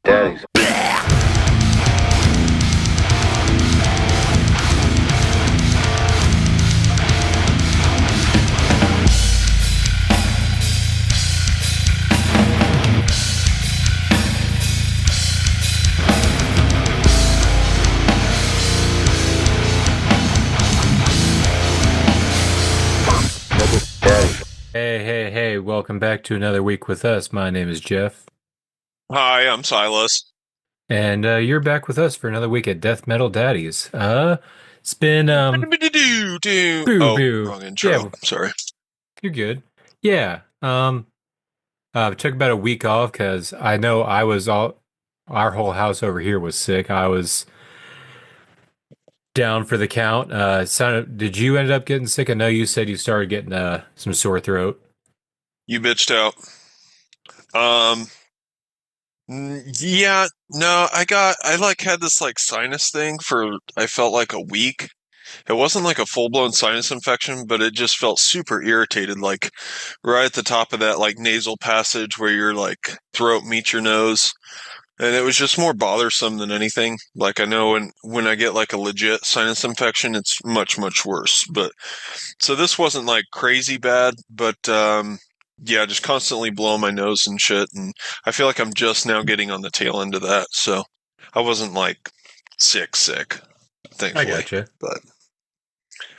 Daddies. Daddies. Hey, welcome back to another week with us. My name is Jeff, Hi, I'm Silas. and you're back with us for another week at Death Metal Daddies. It's been, boo Oh, boo. wrong Yeah, intro. Sorry. you're good. Yeah, took about a week off because I know our whole house over here was sick. I was down for the count. Did you end up getting sick? I know you said you started getting, some sore throat. You bitched out. Um, yeah, no, I had this like sinus thing for, I felt like a week. It wasn't like a full-blown sinus infection, but it just felt super irritated, like right at the top of that like nasal passage where your like throat meets your nose. And it was just more bothersome than anything. Like I know when I get like a legit sinus infection, it's much, much worse. But so this wasn't like crazy bad, but yeah, just constantly blowing my nose and shit. And I feel like I'm just now getting on the tail end of that. So I wasn't like sick, I thankfully. gotcha. But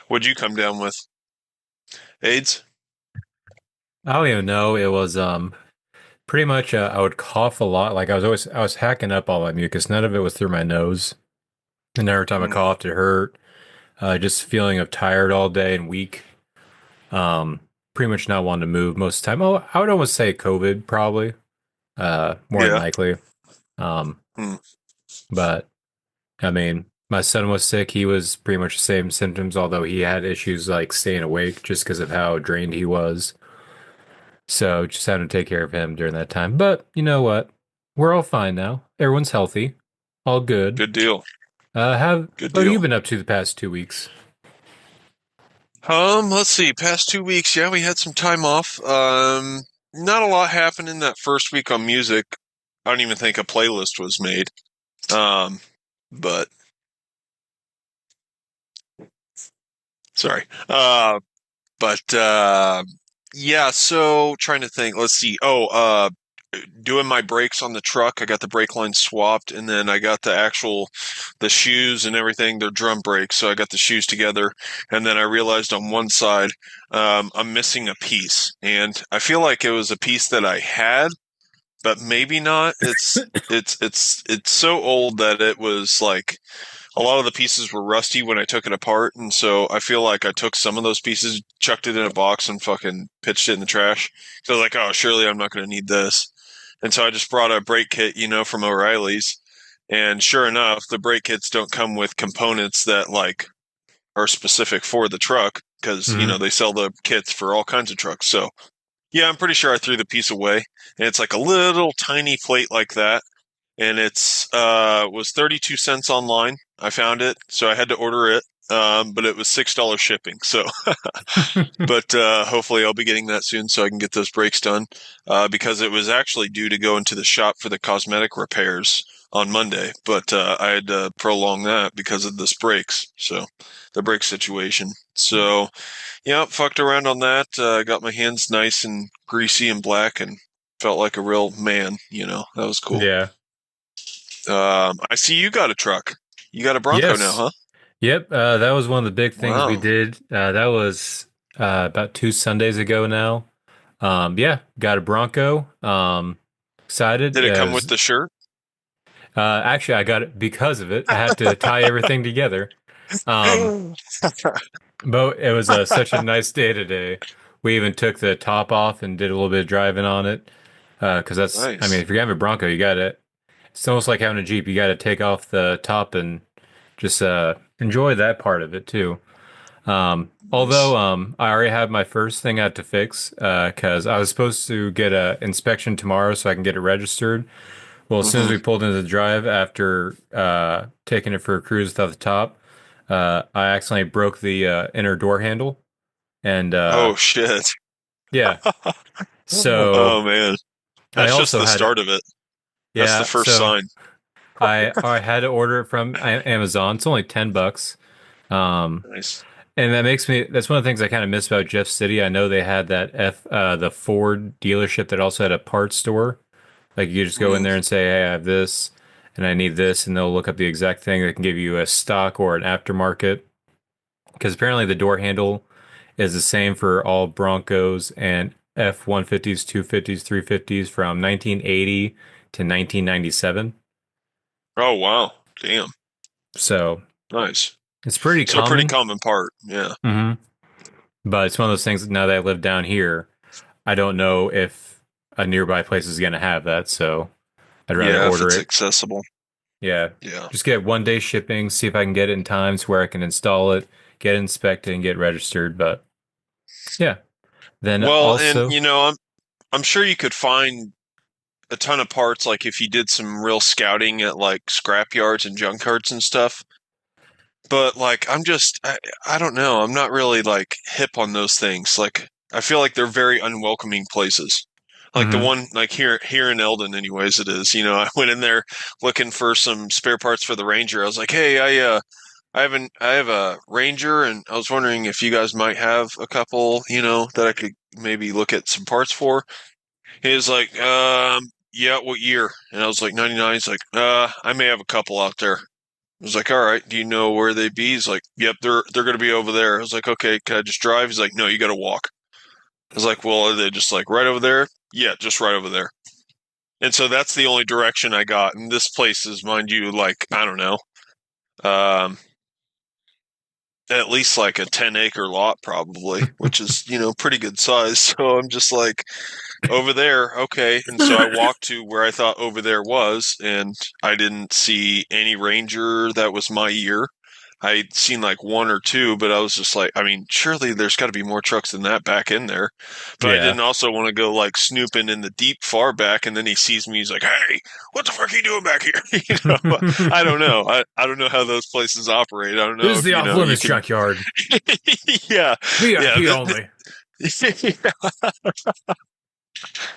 what'd you come down with? AIDS? I don't even know. It was, pretty much, I would cough a lot. Like I was hacking up all that mucus. None of it was through my nose. And every time I Mm, coughed, it hurt. Just feeling of tired all day and weak. Um, Pretty much not wanting to move most of the time. Oh, I would almost say COVID, probably. More than yeah. likely. Um, Mm, but I mean, my son was sick. He was pretty much the same symptoms, although he had issues like staying awake just because of how drained he was. So just having to take care of him during that time. But you know what? We're all fine now. Everyone's healthy. All good. good deal. Have Good What have you deal. been up to the past 2 weeks? Let's see. Past 2 weeks, yeah, we had some time off. Not a lot happened in that first week on music. I don't even think a playlist was made. Um, but sorry. But yeah, so trying to think. Let's see. Doing my brakes on the truck. I got the brake line swapped, and then I got the shoes and everything. They're drum brakes, so I got the shoes together, and then I realized on one side, I'm missing a piece, and I feel like it was a piece that I had, but maybe not. It's so old that it was like a lot of the pieces were rusty when I took it apart, and so I feel like I took some of those pieces, chucked it in a box, and fucking pitched it in the trash. So I was like, oh, surely I'm not going to need this. And so I just brought a brake kit, from O'Reilly's. And sure enough, the brake kits don't come with components that like are specific for the truck because, Hmm. they sell the kits for all kinds of trucks. So yeah, I'm pretty sure I threw the piece away. And it's like a little tiny plate like that, and it's was 32 cents online. I found it, so I had to order it. But it was $6 shipping. So, but hopefully I'll be getting that soon, so I can get those brakes done. Because it was actually due to go into the shop for the cosmetic repairs on Monday, but I had to prolong that because of this brakes. So, the brake situation. So, yeah, fucked around on that. Got my hands nice and greasy and black, and felt like a real man. That was cool. Yeah. I see you got a truck. You got a Bronco now, Yes. huh? Yep. That was one of the big things we Wow. did. That was about 2 Sundays ago now. Yeah, got a Bronco. Excited. Did it come with the shirt? Actually, I got it because of it. I had to tie everything together. Um, but it was such a nice day today. We even took the top off and did a little bit of driving on it. Because I mean, Nice. if you're having a Bronco, you got to, it's almost like having a Jeep. You got to take off the top and just enjoy that part of it too. Although Nice. I already have my first thing I had to fix because I was supposed to get a inspection tomorrow so I can get it registered. Well, as soon as Hmm. we pulled into the drive after taking it for a cruise without the top, I accidentally broke the inner door handle, and Oh shit. yeah, so Oh man. I That's just also the had start of it. That's the Yeah, first so sign. I had to order it from Amazon. It's only $10. Um, Nice. and that's one of the things I kind of miss about Jeff City. I know they had the Ford dealership that also had a parts store. Like you just go in Mm. there and say, "Hey, I have this and I need this," and they'll look up the exact thing. They can give you a stock or an aftermarket. Because apparently the door handle is the same for all Broncos and F-150s, 250s, 350s from 1980 to 1997. Oh wow. Damn. So Nice. it's pretty So pretty common. common part. Yeah. hmm But it's one of those things now that I live down here, I don't know if a nearby place is going to have that. So I'd rather Yeah, if order it's it. accessible. Yeah. Yeah. Just get 1 day shipping, see if I can get it in times where I can install it, get it inspected, and get registered. But yeah. Then Well, and also, I'm sure you could find a ton of parts like if you did some real scouting at like scrap yards and junkyards and stuff. But like I don't know. I'm not really like hip on those things. Like I feel like they're very unwelcoming places. Like the mhm. one like here in Eldon anyways it is. I went in there looking for some spare parts for the Ranger. I was like, "Hey, I have a Ranger and I was wondering if you guys might have a couple, that I could maybe look at some parts for." He was like, yeah, what year?" And I was like, 99. He's like, I may have a couple out there. I was like, "All right, do you know where they be?" He's like, "Yep, they're gonna be over there." I was like, "Okay, can I just drive?" He's like, "No, you gotta walk." I was like, "Well, are they just like right over there?" "Yeah, just right over there." And so that's the only direction I got. And this place is, mind you, like, I don't know, um, at least like a 10-acre lot probably, which is, pretty good size. So I'm just like, over there, okay. And so I walked to where I thought over there was, and I didn't see any Ranger that was my year. I'd seen like one or two, but I was just like, I mean, surely there's got to be more trucks than that back in there. But I Yeah. didn't also want to go like snooping in the deep far back, and then he sees me. He's like, "Hey, what the fuck are you doing back here?" I don't know. I don't know how those places operate. I don't This know is if the you off know you limits can. junkyard. Yeah, yeah. VIP only.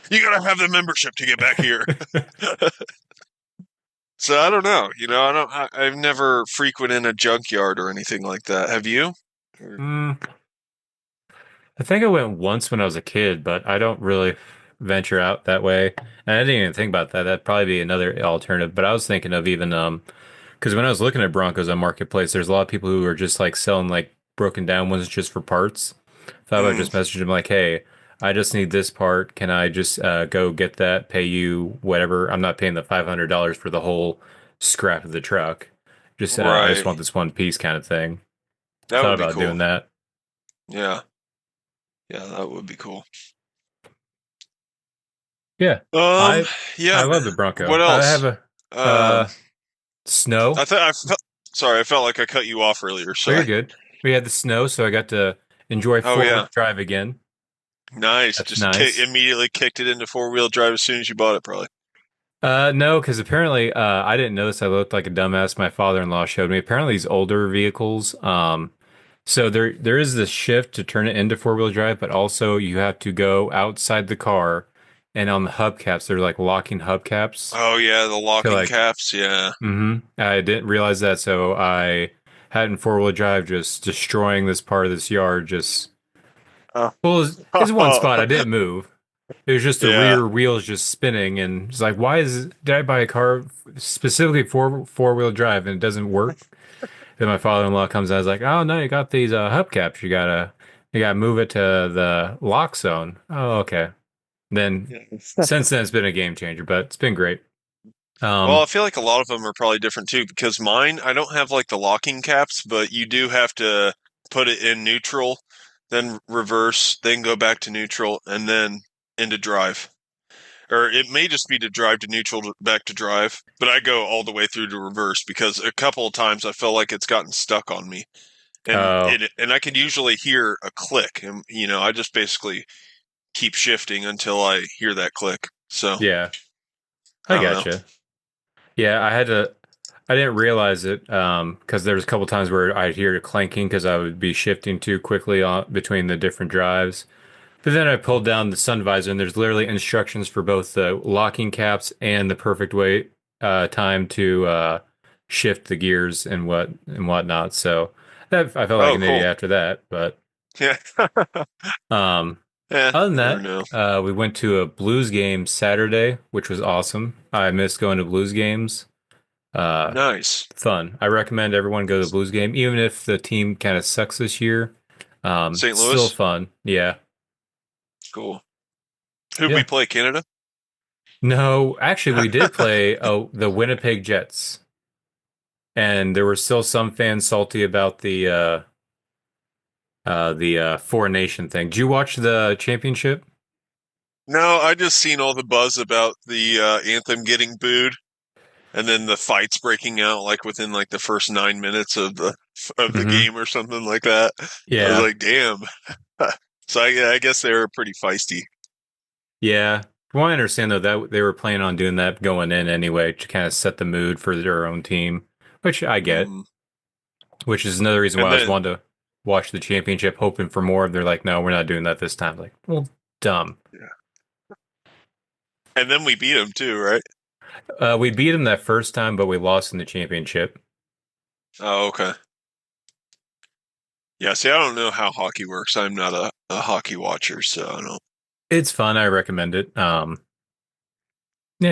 You gotta have the membership to get back here. So I don't know. I've never frequented a junkyard or anything like that. Have you? Or- Mm, I think I went once when I was a kid, but I don't really venture out that way. And I didn't even think about that. That'd probably be another alternative. But I was thinking of even because when I was looking at Broncos on Marketplace, there's a lot of people who are just like selling like broken down ones just for parts. Thought about Mm, just messaging them like, "Hey, I just need this part. Can I just go get that? Pay you whatever. I'm not paying the $500 for the whole scrap of the truck. Just I just right. want this one piece kind of thing." I That thought would be about cool. doing that. Yeah. Yeah, that would be cool. Yeah, Um, I yeah, I man. love the Bronco. What I have else? a Um, snow. sorry, I felt like I cut you off earlier. Oh, you're Sorry. good. We had the snow, so I got to enjoy Oh four-wheel yeah. drive again. Nice. That's Just nice. immediately kicked it into four-wheel drive as soon as you bought it, probably. No, because apparently I didn't notice I looked like a dumbass. My father-in-law showed me. Apparently, these older vehicles, so there is this shift to turn it into four-wheel drive, but also you have to go outside the car, and on the hubcaps, they're like locking hubcaps Oh yeah, the to locking like. caps. Yeah. I didn't realize that, so I had in four-wheel drive just destroying this part of this yard. Just Oh. well, it's one spot. I didn't move. It was just the Yeah. rear wheels just spinning, and it's like, why did I buy a car specifically for four-wheel drive and it doesn't work? Then my father-in-law comes out, and is like, oh no, you got these hubcaps. You gotta move it to the lock zone. Oh, okay. Then Yeah. since then it's been a game changer, but it's been great. Well, Um, I feel like a lot of them are probably different too, because mine, I don't have like the locking caps, but you do have to put it in neutral, then reverse, then go back to neutral, and then into drive. Or it may just be to drive to neutral back to drive, but I go all the way through to reverse because a couple of times I feel like it's gotten stuck on me. And oh and I can usually hear a click, and I just basically keep shifting until I hear that click. So, yeah, I I don't know. gotcha. Yeah, I didn't realize it because there was a couple times where I'd hear it clanking because I would be shifting too quickly on between the different drives. But then I pulled down the sun visor, and there's literally instructions for both the locking caps and the perfect way time to shift the gears and whatnot. So that I felt like Oh, an cool. idiot after that. But Yeah. um, Yeah, other than never that, know. we went to a blues game Saturday, which was awesome. I miss going to blues games. Uh, Nice. Fun. I recommend everyone go to the blues game, even if the team kind of sucks this year. St. Still Louis? fun. Yeah. Cool. Who'd we Yeah. play? Canada? No, actually, we did play the Winnipeg Jets, and there were still some fans salty about the foreign nation thing. Did you watch the championship? No, I just seen all the buzz about the anthem getting booed, and then the fights breaking out like within like the first 9 minutes of the Hmm. game or something like that. I was Yeah, like, damn. So I guess they were pretty feisty. yeah. From what I understand, though, that they were planning on doing that going in anyway to kind of set the mood for their own team, which I get. Hmm. Which is another reason why And I was then wanting to watch the championship, hoping for more. They're like, no, we're not doing that this time. Like, well, dumb. yeah. And then we beat them too, right? We beat them that first time, but we lost in the championship. Oh, okay. Yeah, see, I don't know how hockey works. I'm not a hockey watcher, so I don't. It's fun. I recommend it. Yeah,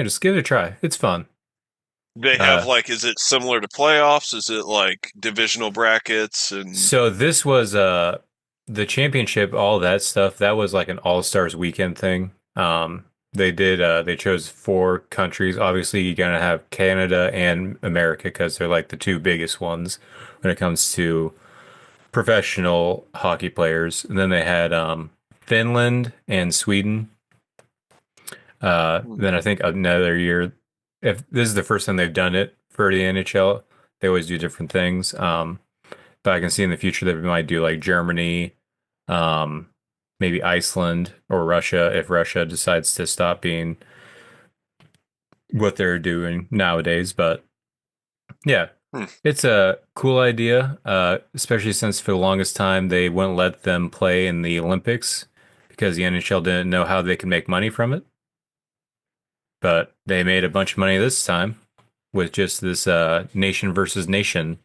just give it a try. It's fun. They have Uh, like, is it similar to playoffs? Is it like divisional brackets and so this was the championship, all that stuff. That was like an all stars weekend thing. They chose four countries. Obviously, you're gonna have Canada and America because they're like the two biggest ones when it comes to professional hockey players. And then they had Finland and Sweden. hmm, Then I think another year, if this is the first time they've done it for the NHL, they always do different things. But I can see in the future that we might do like Germany, um, maybe Iceland or Russia if Russia decides to stop being what they're doing nowadays. But yeah, hmm. it's a cool idea, especially since for the longest time they wouldn't let them play in the Olympics because the NHL didn't know how they could make money from it. But they made a bunch of money this time with just this nation versus nation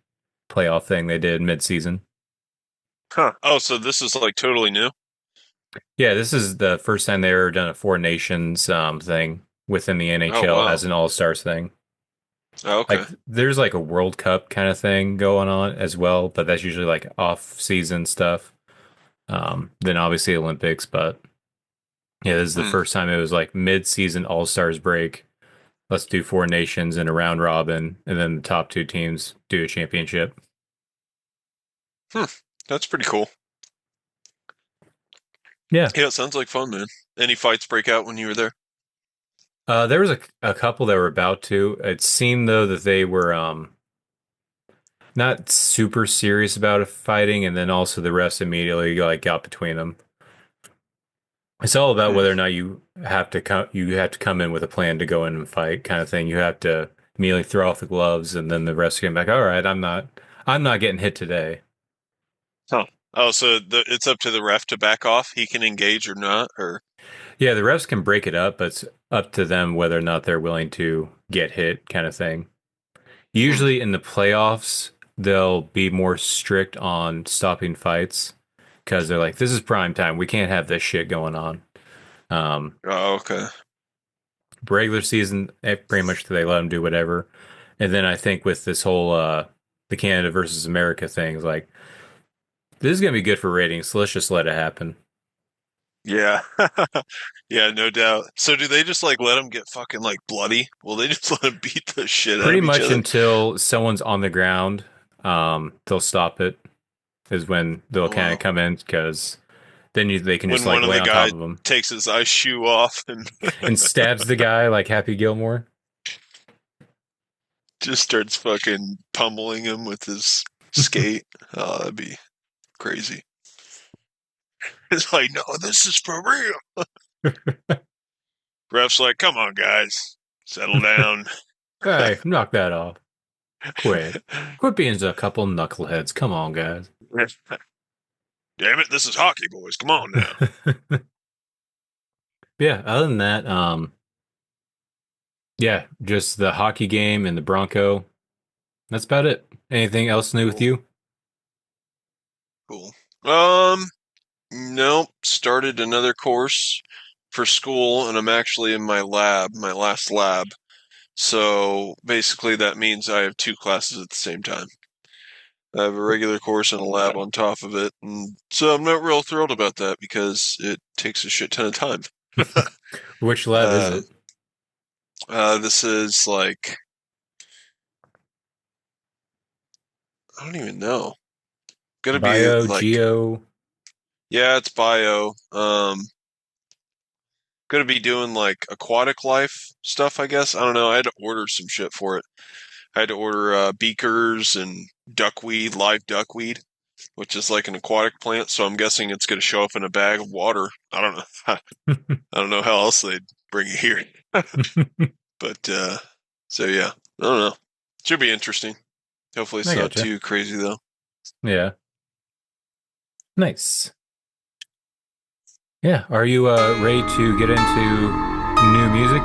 playoff thing they did mid-season. Huh. Oh, so this is like totally new? Yeah, this is the first time they ever done a four nations thing within the Oh, NHL wow. as an all-stars thing. Oh, okay. Like there's like a World Cup kind of thing going on as well, but that's usually like off-season stuff. Then obviously Olympics, but yeah, this is the Hmm. first time it was like mid-season all-stars break. Let's do four nations in a round robin, and then the top two teams do a championship. Hmm. That's pretty cool. Yeah. Yeah, it sounds like fun, man. Any fights break out when you were there? There was a couple that were about to. It seemed though that they were not super serious about it fighting, and then also the rest immediately like got between them. It's all about Hmm. whether or not you have to come in with a plan to go in and fight kind of thing. You have to immediately throw off the gloves, and then the rest get back. All right, I'm not getting hit today. Huh. Oh, so it's up to the ref to back off. He can engage or not, or Yeah, the refs can break it up, but it's up to them whether or not they're willing to get hit kind of thing. hmm. Usually in the playoffs, they'll be more strict on stopping fights because they're like, this is prime time. We can't have this shit going on. Um, Oh, okay. Regular season, pretty much they let them do whatever. And then I think with this whole the Canada versus America thing, it's like this is gonna be good for ratings, so let's just let it happen. Yeah. Yeah, no doubt. So do they just like let them get fucking like bloody? Will they just let them beat the shit out Pretty of each much other? until someone's on the ground, they'll stop it. Is when they'll Oh, kind of wow. come in because then they can just When like one of lay the on top guys of them takes his ice shoe off and and stabs the guy like Happy Gilmore. just starts fucking pummeling him with his skate. Oh, that'd be crazy. It's like, no, this is for real. Ref's like, come on, guys, settle down. Hey, knock that off. Quit being a couple knuckleheads. Come on, guys. Damn it, this is hockey, boys. Come on now. But yeah, other than that, yeah, just the hockey game and the Bronco. That's about it. Anything else new with Cool. you? Cool. Nope. Started another course for school, and I'm actually in my lab, my last lab. So basically, that means I have two classes at the same time. I have a regular course and a lab on top of it, and so I'm not real thrilled about that because it takes a shit ton of time. Which lab is Uh, it? this is like I don't even know. Gonna be Bio, like Geo. yeah, it's bio. Gonna be doing like aquatic life stuff, I guess. I don't know. I had to order some shit for it. I had to order beakers and duckweed, live duckweed, which is like an aquatic plant. So I'm guessing it's gonna show up in a bag of water. I don't know. I don't know how else they'd bring it here. But so yeah, I don't know. Should be interesting. Hopefully I it's not gotcha. too crazy though. Yeah. Nice. Yeah. Are you ready to get into new music?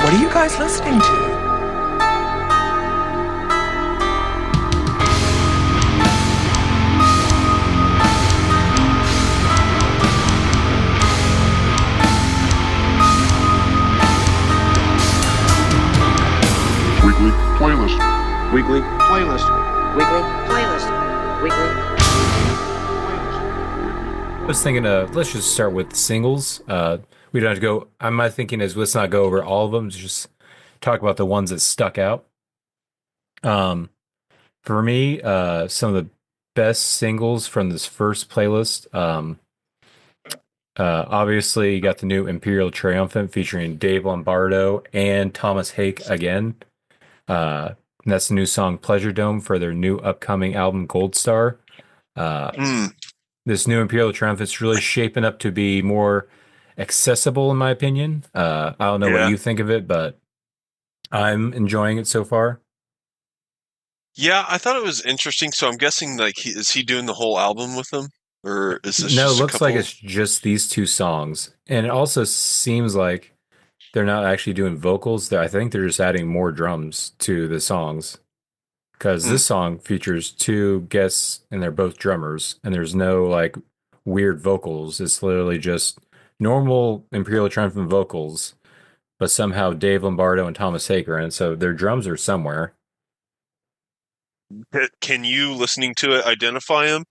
What are you guys listening to? Weekly playlist. Weekly playlist. Weekly playlist. Weekly. I was thinking, let's just start with singles. We don't have to go. My thinking is let's not go over all of them. Just talk about the ones that stuck out. Um, for me, some of the best singles from this first playlist. Obviously, you got the new Imperial Triumphant featuring Dave Lombardo and Thomas Hake again. And that's the new song Pleasure Dome for their new upcoming album Gold Star. Uh, Hmm. this new Imperial Triumphant's really shaping up to be more accessible, in my opinion. I don't know what Yeah. you think of it, but I'm enjoying it so far. Yeah, I thought it was interesting. So I'm guessing like is he doing the whole album with them, or is this No, it just a looks like couple? it's just these two songs. And it also seems like they're not actually doing vocals. I think they're just adding more drums to the songs. Because Hmm. this song features two guests and they're both drummers, and there's no like weird vocals. It's literally just normal Imperial Triumphant vocals, but somehow Dave Lombardo and Thomas Haker, and so their drums are somewhere. Can you listening to it identify him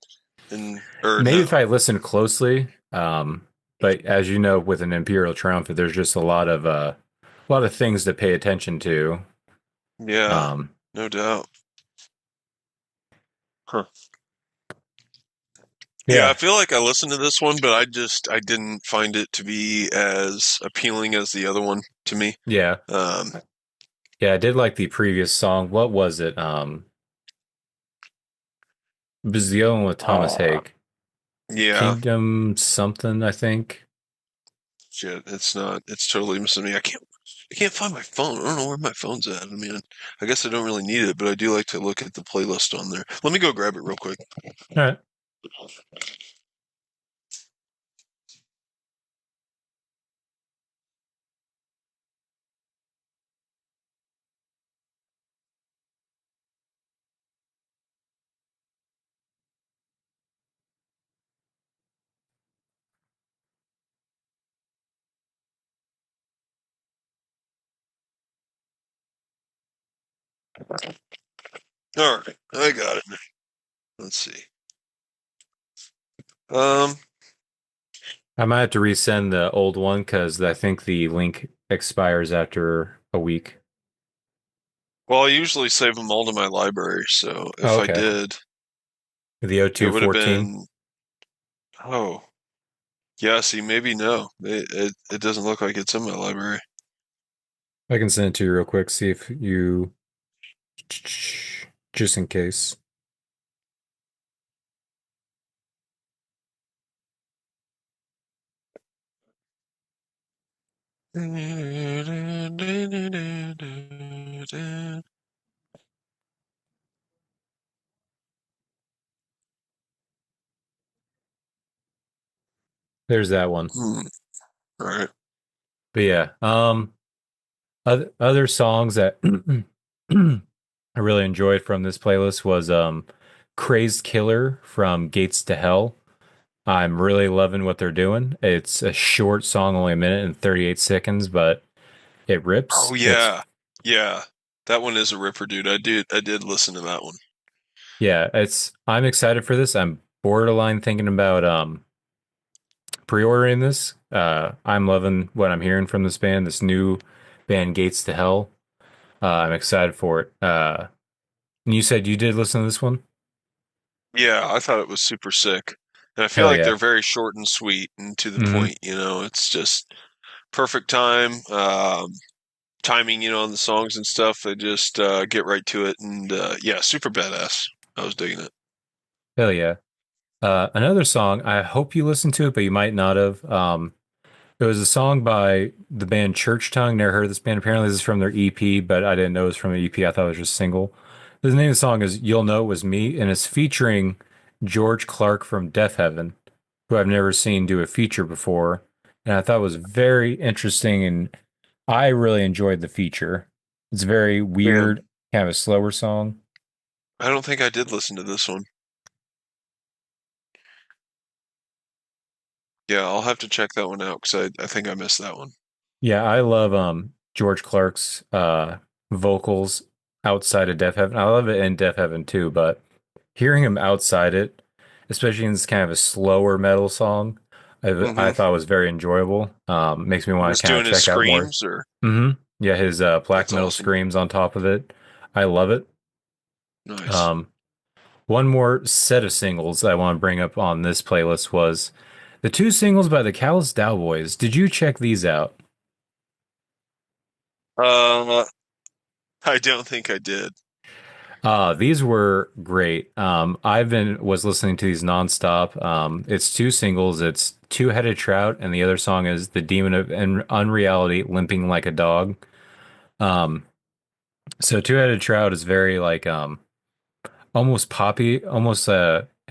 and or Maybe no? if I listen closely, but as you know, with an Imperial Triumphant, there's just a lot of things to pay attention to. Yeah, Um, no doubt. Huh. Yeah, I yeah, feel like I listened to this one, but I didn't find it to be as appealing as the other one to me. yeah, Um, yeah. I did like the previous song. What was it? It was the other one with Thomas Hake. yeah, Kingdom something, I think. shit, it's not. It's totally missing me. I can't find my phone. I don't know where my phone's at. I mean, I guess I don't really need it, but I do like to look at the playlist on there. Let me go grab it real quick. All right. All right, I got it. Let's see. Um, I might have to resend the old one because I think the link expires after a week. well, I usually save them all to my library, so Oh, if I okay. did, The it would have 0214. been. Oh, yeah. See, maybe no. It doesn't look like it's in my library. I can send it to you real quick, see if you just in case. There's that one. All right. But yeah, other songs that I really enjoyed from this playlist was Crazed Killer from Gates to Hell. I'm really loving what they're doing. It's a short song, only a minute and 38 seconds, but it rips. Oh It's yeah, yeah. That one is a ripper, dude. I did listen to that one. yeah, it's I'm excited for this. I'm borderline thinking about pre-ordering this. I'm loving what I'm hearing from this band, this new band Gates to Hell. I'm excited for it. And you said you did listen to this one? Yeah, I thought it was super sick. And I feel Hell like yeah. they're very short and sweet and to the hmm point, it's just perfect time, timing, on the songs and stuff. They just get right to it and yeah, super badass. I was digging it. Hell yeah. Another song, I hope you listened to it, but you might not have. It was a song by the band Church Tongue. Never heard of this band. Apparently, this is from their EP, but I didn't know it was from an EP. I thought it was just a single. The name of the song is You'll Know It Was Me, and it's featuring George Clark from Deaf Heaven, who I've never seen do a feature before. And I thought was very interesting, and I really enjoyed the feature. It's very Man, weird, kind of a slower song. I don't think I did listen to this one. Yeah, I'll have to check that one out because I think I missed that one. Yeah, I love George Clark's vocals outside of Deaf Heaven. I love it in Deaf Heaven too, but hearing him outside it, especially in this kind of a slower metal song, I Mm-hmm. thought was very enjoyable. Makes me want Just to kind of doing his check out more. screams, or Yeah, his black that's metal awesome. screams on top of it. I love it. Nice. Um, one more set of singles I want to bring up on this playlist was the two singles by the Callous Cowboys. Did you check these out? Uh, I don't think I did. These were great. I've been was listening to these nonstop. It's two singles. It's Two-Headed Trout, and the other song is The Demon of Unreality, Limping Like a Dog. Um, so Two-Headed Trout is very like almost poppy, almost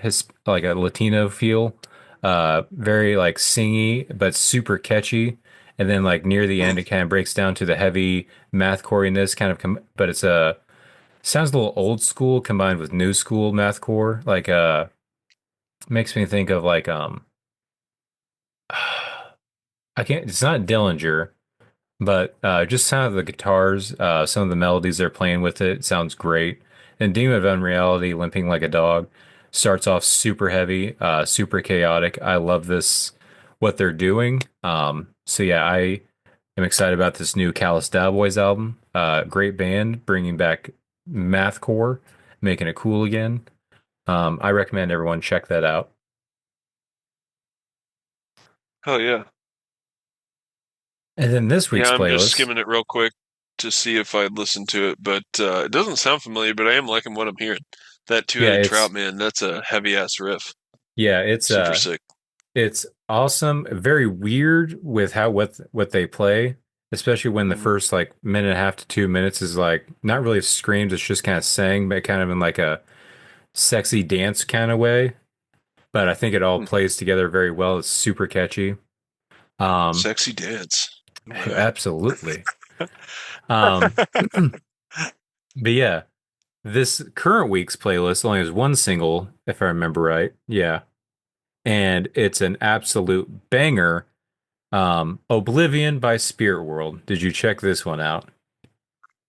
his like a Latino feel. Very like singy, but super catchy. And then like near the Hmm. end, it kind of breaks down to the heavy mathcore-ness kind of, but it's a sounds a little old school combined with new school mathcore. Like makes me think of like I can't it's not Dillinger, but just sound of the guitars, some of the melodies they're playing with it sounds great. And Demon of Unreality, Limping Like a Dog, starts off super heavy, super chaotic. I love this what they're doing. So yeah, I am excited about this new Callous Cowboys album. Great band, bringing back mathcore, making it cool again. I recommend everyone check that out. Oh yeah. And then this Yeah, week's I'm just playlist, skimming it real quick to see if I'd listen to it, but it doesn't sound familiar, but I am liking what I'm hearing. That yeah, two-headed trout, man, that's a heavy ass riff. yeah, Super sick. it's awesome. Very weird with how what they play, especially when the Hmm. first like minute and a half to 2 minutes is like not really screams, it's just kind of sang, but kind of in like a sexy dance kind of way. But I think it all Hmm. plays together very well. It's super catchy. Um, Sexy dance. Okay. absolutely. Um, but yeah, this current week's playlist only has one single, if I remember right. Yeah. And it's an absolute banger. Oblivion by Spirit World. Did you check this one out?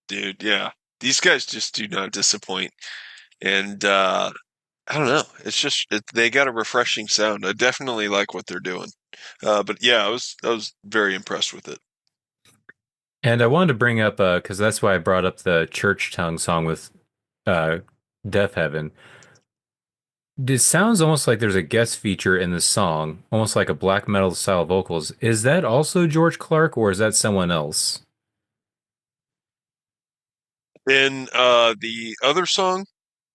Dude, yeah. These guys just do not disappoint. And I don't know. It's just they got a refreshing sound. I definitely like what they're doing. But yeah, I was very impressed with it. And I wanted to bring up because that's why I brought up the Church Tongue song with uh Deaf Heaven. It sounds almost like there's a guest feature in the song, almost like a black metal style vocals. Is that also George Clark or is that someone else? Then the other song,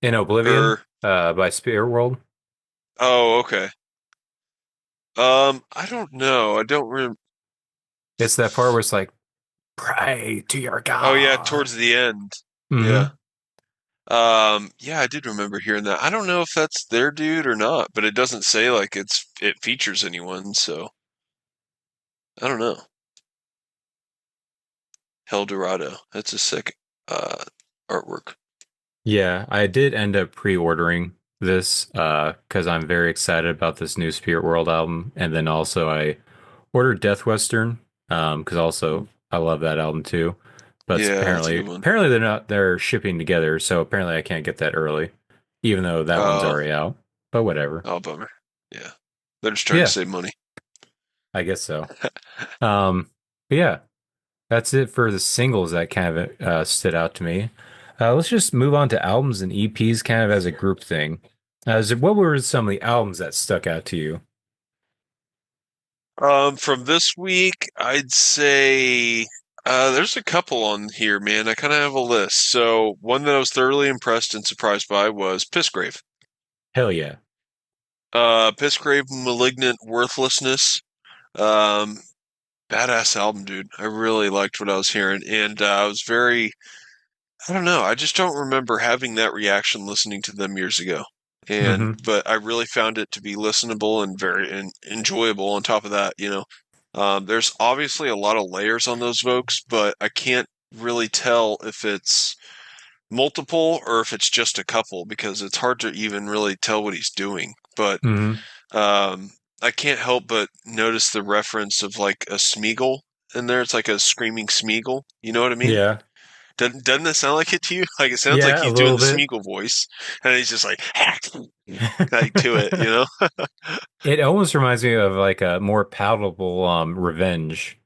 In Oblivion, or by Spirit World. oh, okay. I don't know. I don't remember. It's that part where it's like, pray to your Oh yeah, God. towards the end. hmm Yeah. Yeah, I did remember hearing that. I don't know if that's their dude or not, but it doesn't say like it features anyone, so I don't know. Hell Dorado. That's a sick artwork. Yeah, I did end up pre-ordering this because I'm very excited about this new Spirit World album, and then also I ordered Death Western because also I love that album too. But Yeah, that's a apparently, good one. apparently they're shipping together, so apparently I can't get that early, even though that one's Oh, already out. But whatever. oh, bummer. Yeah, they're just trying to Yeah, save money. I guess so. But yeah, that's it for the singles that kind of stood out to me. Let's just move on to albums and EPs kind of as a group thing. What were some of the albums that stuck out to you? From this week, I'd say there's a couple on here, man. I kind of have a list. So one that I was thoroughly impressed and surprised by was Pissgrave. Hell yeah. Pissgrave, Malignant Worthlessness. Um, Badass album, dude. I really liked what I was hearing, and I was very, I don't know, I just don't remember having that reaction listening to them years ago. Hmm. But I really found it to be listenable and very enjoyable. On top of that, there's obviously a lot of layers on those Vokes, but I can't really tell if it's multiple or if it's just a couple because it's hard to even really tell what he's doing. But Hmm. um, I can't help but notice the reference of like a Smeagol in there. It's like a screaming Smeagol. You know what I mean? Yeah. Doesn't that sound like it to you? Like it sounds like Yeah, a he's doing little the bit. Smeagol voice, and he's just like like to it, you know? It almost reminds me of like a more palatable revenge,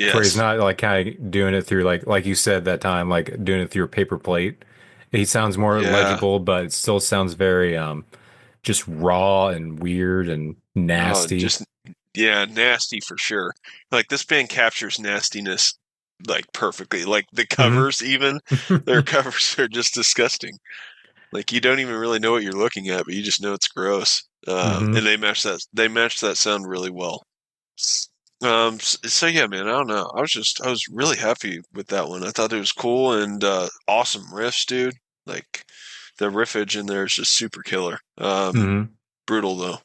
to where he's Yes. not like kind of doing it through like you said that time, like doing it through a paper plate. He sounds more Yeah. legible, but it still sounds very just raw and weird and Oh, nasty. just yeah, nasty for sure. Like this band captures nastiness like perfectly. Like the Hmm. covers, even their covers are just disgusting. Like you don't even really know what you're looking at, but you just know it's gross. Hmm. And they match that. They match that sound really well. So yeah, man, I don't know. I was really happy with that one. I thought it was cool and awesome riffs, dude. Like the riffage in there is just super killer. Hmm. Brutal though.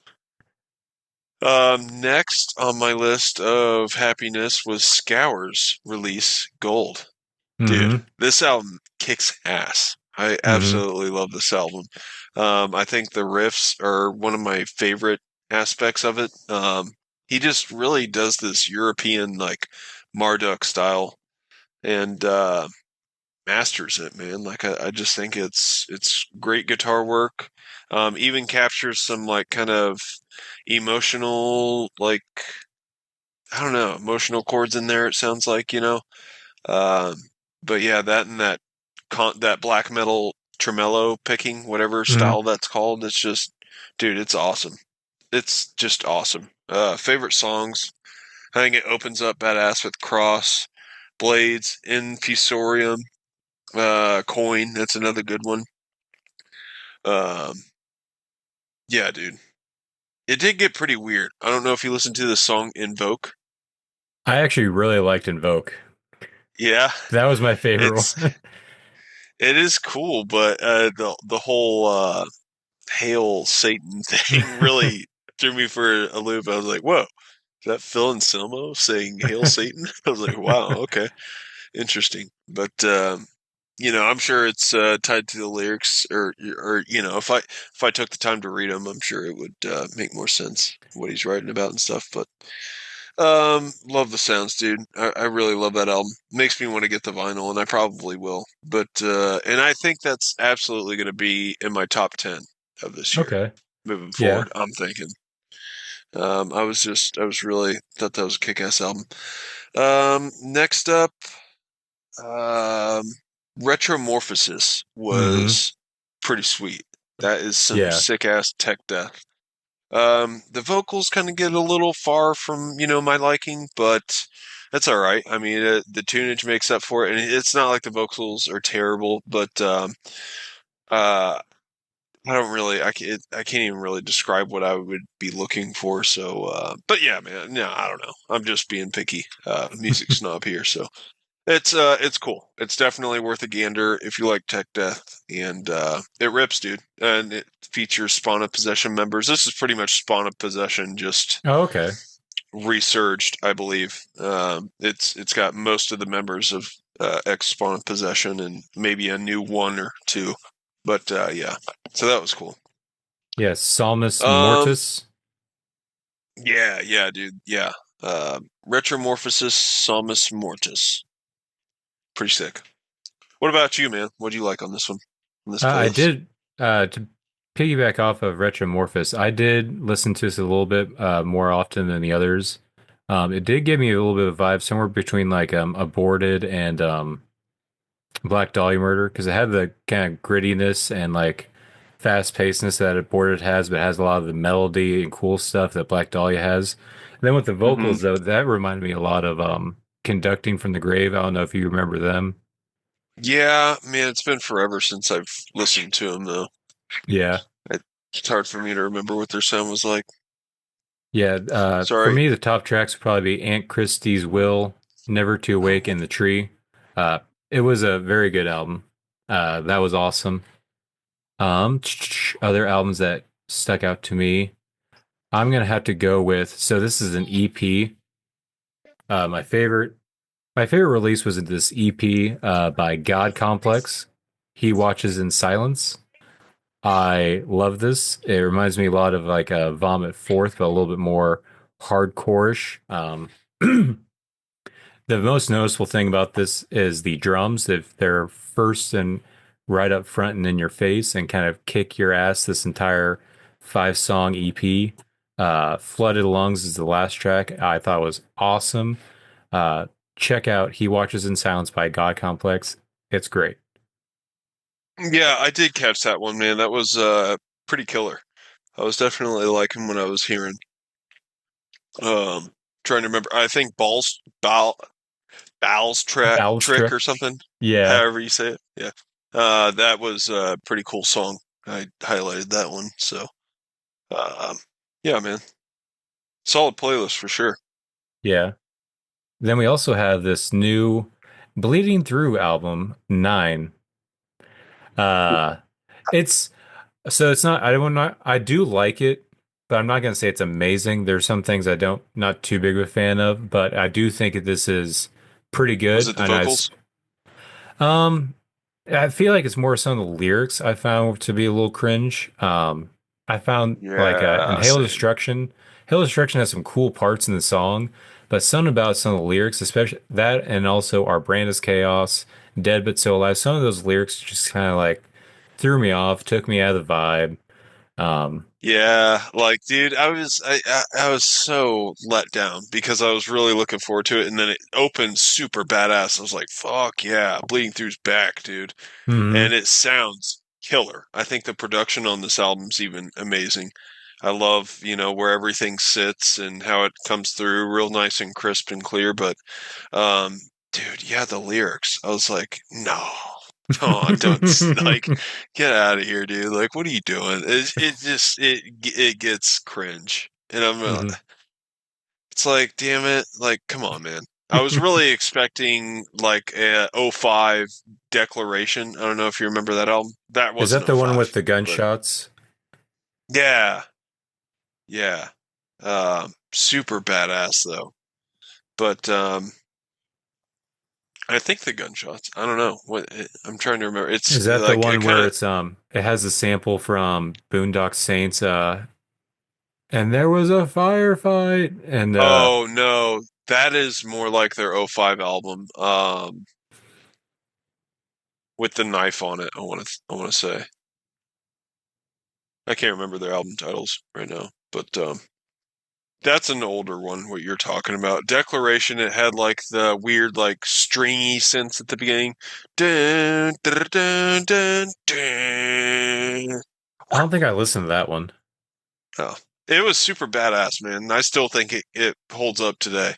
Next on my list of happiness was Scour's release, Gold. Dude, Hmm. this album kicks ass. I Hmm. absolutely love this album. I think the riffs are one of my favorite aspects of it. He just really does this European like Marduk style and masters it, man. Like I just think it's great guitar work. Even captures some like kind of emotional like I don't know emotional chords in there. It sounds like um, but yeah, that and that black metal tremolo picking, whatever Hmm. style that's called, it's just, dude, it's awesome. It's just awesome. Favorite songs. I think it opens up badass with Cross, Blades, Infusorium, Coin. That's another good one. Um, yeah, dude. It did get pretty weird. I don't know if you listened to the song Invoke. I actually really liked Invoke. Yeah, That was my favorite it's one. it is cool, but the whole Hail Satan thing really threw me for a loop. I was like, whoa, is that Phil Anselmo saying Hail Satan? I was like, wow, okay, interesting. But I'm sure it's tied to the lyrics, or if I took the time to read them, I'm sure it would make more sense what he's writing about and stuff. But love the sounds, dude. I really love that album. Makes me want to get the vinyl, and I probably will. But and I think that's absolutely going to be in my top 10 of this year Okay. moving Yeah. forward. I'm thinking. I was really thought that was a kick-ass album. Next up, um, Retromorphosis Hmm. was pretty sweet. That is some Yeah. sick-ass tech death. The vocals kind of get a little far from, my liking, but that's all right. I mean, the tunage makes up for it, and it's not like the vocals are terrible, but uh, I don't really, I can't even really describe what I would be looking for. So, but yeah, man, no, I don't know. I'm just being picky, music snob here. So, It's cool. It's definitely worth a gander if you like tech death, and it rips, dude. And it features Spawn of Possession members. This is pretty much Spawn of Possession, just Oh, okay. resurged, I believe. It's got most of the members of X Spawn of Possession and maybe a new one or two, but yeah. So that was cool. Yeah, Salmus Um, Mortis. yeah, dude, yeah. Retromorphosis Salmus Mortis, pretty sick. What about you, man? What do you like on this one? On this I playlist? did to piggyback off of Retromorphous. I did listen to this a little bit more often than the others. It did give me a little bit of vibe somewhere between like Aborted and Black Dahlia Murder because it had the kind of grittiness and like fast pacedness that Aborted has, but has a lot of the melody and cool stuff that Black Dahlia has. And then with the Mm-hmm. vocals though, that reminded me a lot of Conducting from the Grave. I don't know if you remember them. Yeah, man, it's been forever since I've listened to them, though. Yeah. It's hard for me to remember what their sound was like. Yeah, for Sorry. me, the top tracks would probably be Aunt Christie's Will, Never to Awake, and The Tree. Uh, it was a very good album. That was awesome. Other albums that stuck out to me, I'm gonna have to go with. So this is an EP. My favorite release was this EP by God Complex. He Watches in Silence. I love this. It reminds me a lot of like a Vomit Fourth, but a little bit more hardcore-ish. The most noticeable thing about this is the drums. If they're first and right up front and in your face and kind of kick your ass this entire 5-song EP. Flooded Lungs is the last track. I thought was awesome. Uh, Check out He Watches in Silence by God Complex. It's great. Yeah, I did catch that one, man. That was pretty killer. I was definitely liking what I was hearing. Um, Trying to remember. I think Bowl's trick Balustra. or something. Yeah. However you say it. Yeah. That was a pretty cool song. I highlighted that one. So, um, yeah, man. Solid playlist for sure. Yeah. Then we also have this new Bleeding Through album, 9. Uh it's it's not I do like it, but I'm not gonna say it's amazing. There's some things I don't not too big of a fan of, but I do think that this is pretty Was good. it the And vocals? um I feel like it's more some of the lyrics I found to be a little cringe. I found like in Yeah, same. Hail Destruction has some cool parts in the song, but something about some of the lyrics, especially that and also Our Brand is Chaos, Dead But So Alive, some of those lyrics just kind of like threw me off, took me out of the vibe. Um, Yeah, like, dude, I was so let down because I was really looking forward to it, and then it opened super badass. I was like, "Fuck yeah, Bleeding Through's back, dude!" mhm. And it sounds killer. I think the production on this album's even amazing. I love, where everything sits and how it comes through, real nice and crisp and clear. But, um, dude, yeah, the lyrics. I was like, no. Oh, don't like get out of here, dude. Like, what are you doing? It gets cringe, and Mhm. it's like, damn it, like, come on, man. I was really expecting like a '05 Declaration. I don't know if you remember that album. That Is that wasn't the one '05, with the but gunshots? yeah, yeah, super badass though. But I think the gunshots. I don't know what I'm trying to remember. It's Is that the like it one kind where of. it has the sample from Boondock Saints and there was a firefight and Oh no, that is more like their '05 album, with the knife on it. I want to say I can't remember their album titles right now, but that's an older one. What you're talking about, Declaration. It had like the weird like stringy synths at the beginning. Dun, dun, dun, dun, dun. I don't think I listened to that one. Oh, it was super badass, man. I still think it holds up today.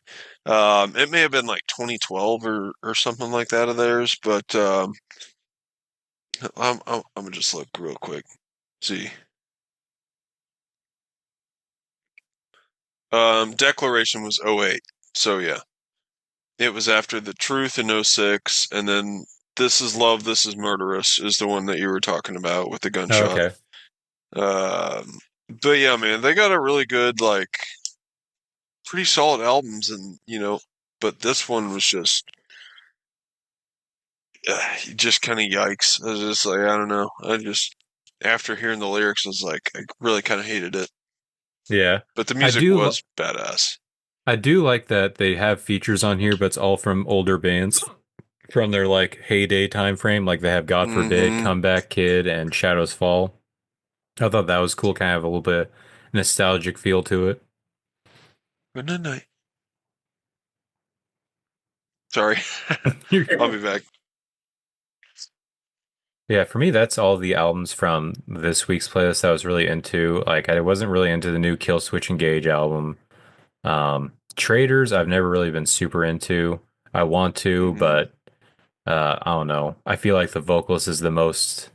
It may have been like 2012 or something like that of theirs, but I'm gonna just look real quick. See. Declaration was '08. So yeah. it was after The Truth in '06, and then This Is Love, This Is Murderous is the one that you were talking about with the Oh, gunshot. okay. But yeah, man, they got a really good, like, pretty solid albums, and but this one was just kind of yikes. I was just like, I don't know. After hearing the lyrics, I was like, I really kind of hated it. Yeah. But the I music do was badass. I do like that they have features on here, but it's all from older bands from their like heyday time frame. Like they have God Forbid, Mm-hmm. Comeback Kid, and Shadows Fall. I thought that was cool, kind of a little bit nostalgic feel to it. Good night. Sorry. I'll be back. Yeah, for me, that's all the albums from this week's playlist I was really into. Like, I wasn't really into the new Kill Switch Engage album. Traders, I've never really been super into. I want to, Mm-hmm. but I don't know. I feel like the vocalist is the most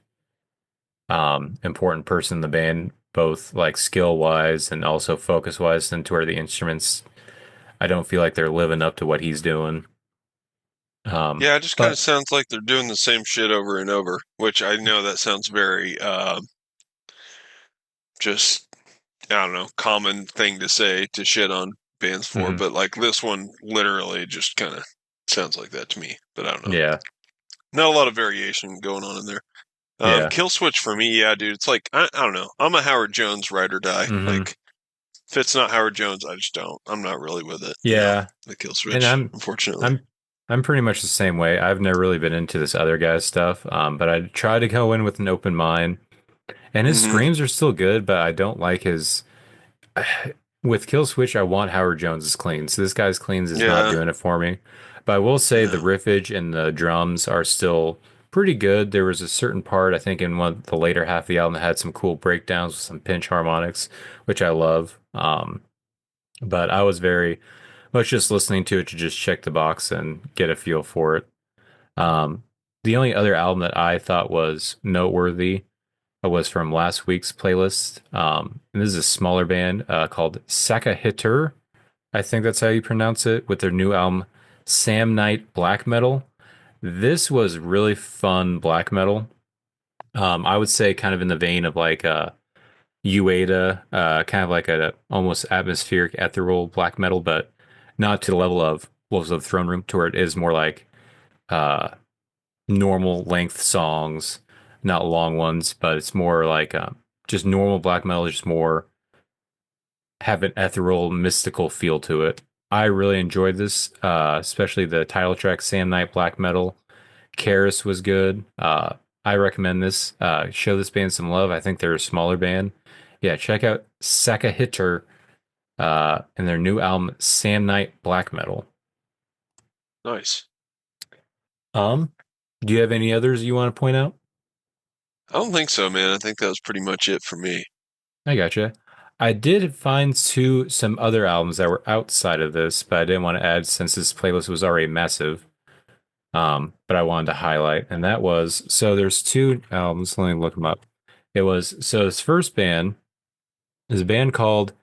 important person in the band, both like skill wise and also focus wise, and to where the instruments, I don't feel like they're living up to what he's doing. Yeah, it just kind of But sounds like they're doing the same shit over and over, which I know that sounds very just I don't know, common thing to say to shit on bands for, mhm, but like this one literally just kind of sounds like that to me. But I don't know. yeah, Not a lot of variation going on in there. yeah, Kill Switch for me, yeah, dude. It's like I don't know. I'm a Howard Jones ride or die. hmm, Like if it's not Howard Jones, I just don't. I'm not really with it. yeah. The Kill And Switch, I'm unfortunately. I'm I'm pretty much the same way. I've never really been into this other guy's stuff, but I try to go in with an open mind. And his Mm-hmm. screams are still good, but I don't like his. With Kill Switch, I want Howard Jones's cleans. This guy's cleans is not Yeah. doing it for me. But I will say the No. riffage and the drums are still pretty good. There was a certain part, I think, in one the later half of the album that had some cool breakdowns with some pinch harmonics, which I love. But I was very much just listening to it to just check the box and get a feel for it. Um, the only other album that I thought was noteworthy was from last week's playlist. And this is a smaller band called Saka Hitter. I think that's how you pronounce it, with their new album, Sam Night Black Metal. This was really fun black metal. I would say kind of in the vein of like Ueda, kind of like a almost atmospheric ethereal black metal, but not to the level of Wolves of the Throne Room, to where it is more like uh, normal length songs, not long ones, but it's more like just normal black metal, just more have an ethereal, mystical feel to it. I really enjoyed this, especially the title track, Sam Night Black Metal. Karis was good. I recommend this. Show this band some love. I think they're a smaller band. Yeah, check out Saka Hitter and their new album, Sam Night Black Metal. Nice. Um, do you have any others you want to point out? I don't think so, man. I think that was pretty much it for me. I gotcha. I did find some other albums that were outside of this, but I didn't want to add since this playlist was already massive. But I wanted to highlight, and that was so there's two albums. Let me look them up. It was so this first band is a band called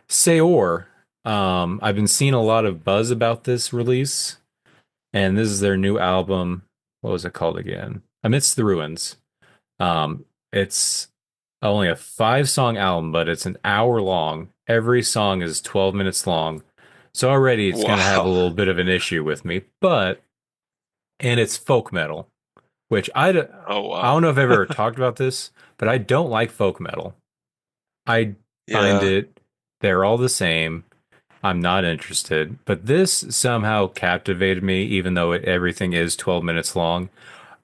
Seor. I've been seeing a lot of buzz about this release, and this is their new album. What was it called again? Amidst the Ruins. It's only a 5 song album, but it's an hour long. Every song is 12 minutes long. So already it's going to have a Wow. little bit of an issue with me, and it's folk metal, which Oh, I don't wow. know if I've ever talked about this, but I don't like folk metal. I find Yeah. they're all the same. I'm not interested, but this somehow captivated me, even though everything is 12 minutes long.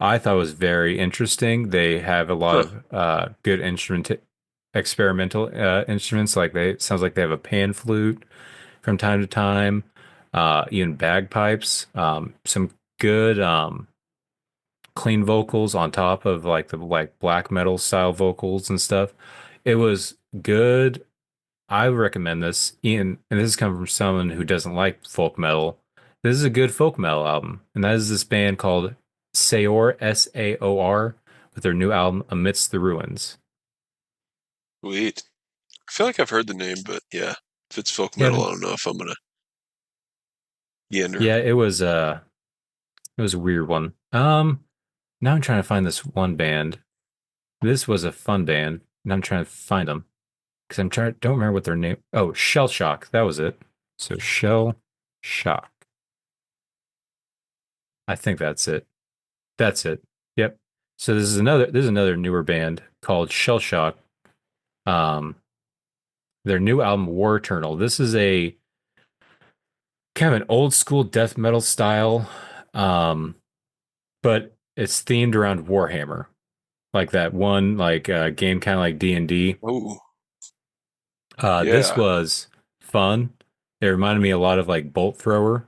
I thought it was very interesting. They have a lot Huh. of good experimental instruments. Like it sounds like they have a pan flute from time to time, even bagpipes. Some good clean vocals on top of like the like black metal style vocals and stuff. It was good. I recommend this. Ian, and this is coming from someone who doesn't like folk metal. This is a good folk metal album, and that is this band called Saor, Saor, with their new album Amidst the Ruins. Sweet. I feel like I've heard the name, but yeah, if it's folk Yeah, metal, I don't know if I'm gonna Yander. Yeah, it was a weird one. Now I'm trying to find this one band. This was a fun band. Now I'm trying to find them because don't remember what their name. Oh, Shell Shock. That was it. So Shell Shock. I think that's it. That's it. Yep. So this is another newer band called Shell Shock. Um, their new album War Eternal. This is a kind of an old school death metal style, but it's themed around Warhammer, like that one game kind of like D&D. Oh, This yeah. was fun. It reminded me a lot of like Bolt Thrower,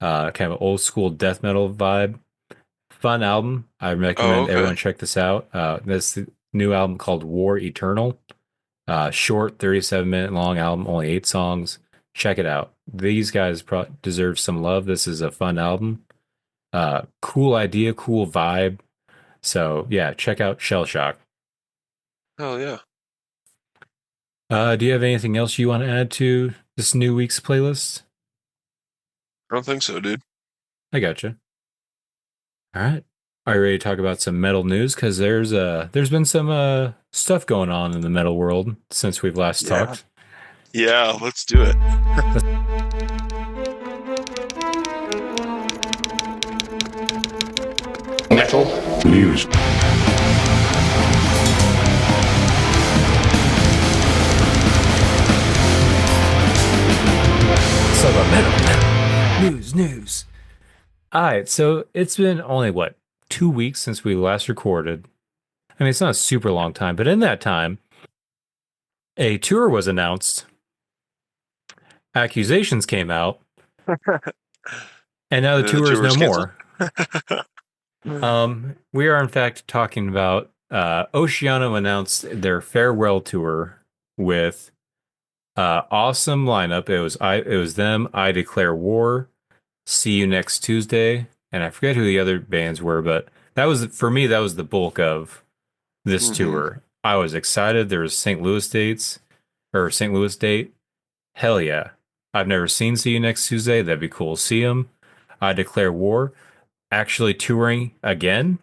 kind of old school death metal vibe. Fun album. I Oh, recommend okay. everyone check this out. This new album called War Eternal. Short, 37-minute long album, only 8 songs. Check it out. These guys deserve some love. This is a fun album. Cool idea, cool vibe. So yeah, check out Shell Shock. Hell yeah. Do you have anything else you want to add to this new week's playlist? I don't think so, dude. I gotcha. All right. Are you ready to talk about some metal news? Because there's been some stuff going on in the metal world since we've last Yeah. talked. Yeah, let's do it. Metal news. So about metal news. All right, so it's been only what 2 weeks since we last recorded. I mean, it's not a super long time, but in that time, a tour was announced, accusations came out, and now the The tour is no tour's canceled. more. We are in fact talking about Oceano announced their farewell tour with awesome lineup. It was them, I Declare War, See You Next Tuesday, and I forget who the other bands were, but that was for me that was the bulk of this Mhm. tour. I was excited. There was St. Louis date. Hell yeah. I've never seen See You Next Tuesday. That'd be cool. See them. I Declare War. Actually touring again.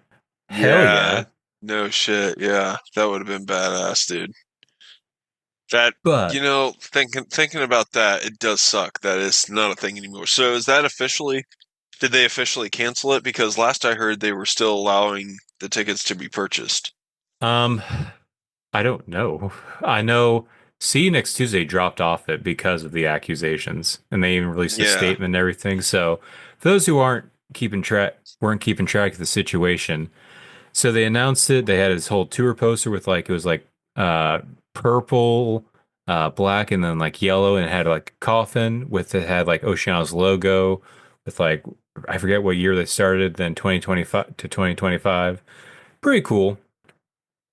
Hell Yeah. yeah. No shit. Yeah. That would have been badass, dude. That, But thinking about that, it does suck that it's not a thing anymore. So is that did they officially cancel it? Because last I heard they were still allowing the tickets to be purchased. um I don't know. I know See You Next Tuesday dropped off it because of the accusations, and they even released a Yeah. statement and everything. So, for those who weren't keeping track of the situation, so they announced it. They had this whole tour poster with like it was like purple, black, and then like yellow, and it had like a coffin with it had like Oceano's logo with like I forget what year they started, then 2025 to 2025. Pretty cool.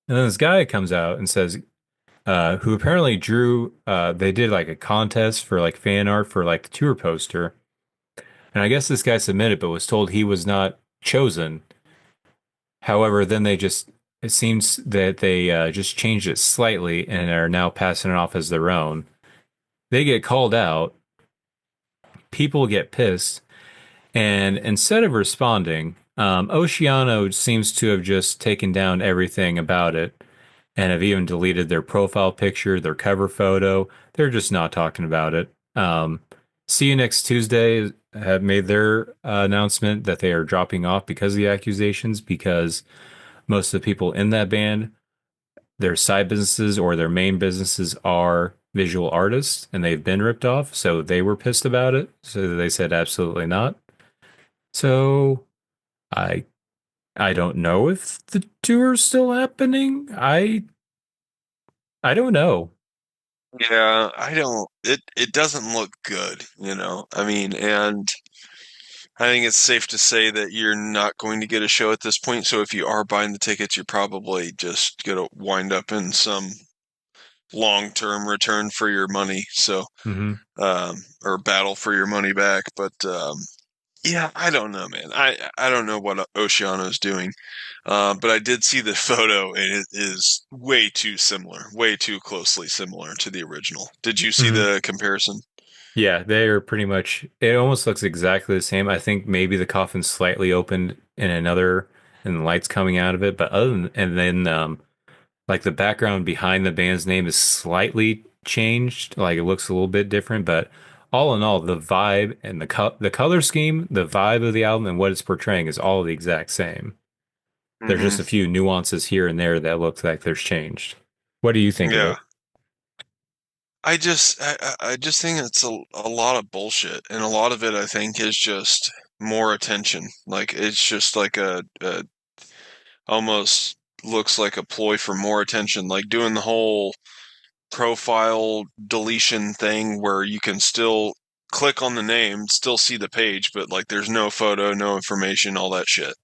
And then this guy comes out and says, who apparently drew, they did like a contest for like fan art for like the tour poster. And I guess this guy submitted, but was told he was not chosen. However, then it seems that they just changed it slightly and are now passing it off as their own. They get called out, people get pissed, and instead of responding, Oceano seems to have just taken down everything about it and have even deleted their profile picture, their cover photo. They're just not talking about it. See You Next Tuesday have made their announcement that they are dropping off because of the accusations, because most of the people in that band, their side businesses or their main businesses are visual artists and they've been ripped off. So they were pissed about it. So they said absolutely not. So I I don't know if the tour's still happening. I don't know. Yeah, I don't it doesn't look good, you know. I mean, and I think it's safe to say that you're not going to get a show at this point. So if you are buying the tickets, you're probably just gonna wind up in some long-term return for your money. So, Hmm. or battle for your money back. But yeah, I don't know, man. I don't know what Oceano's doing. But I did see the photo, and it is way too similar, way too closely similar to the original. Did you see Hmm. the comparison? Yeah, they are pretty much. It almost looks exactly the same. I think maybe the coffin's slightly opened in another, and the light's coming out of it. But other than, and then like the background behind the band's name is slightly changed. Like it looks a little bit different, but all in all, the vibe and the color scheme, the vibe of the album, and what it's portraying is all the exact same. There's Hmm. just a few nuances here and there that look like there's changed. What do you think of Yeah. it? I just think it's a lot of bullshit, and a lot of it I think is just more attention. Like it's just like a almost looks like a ploy for more attention, like doing the whole profile deletion thing where you can still click on the name, still see the page, but like there's no photo, no information, all that shit.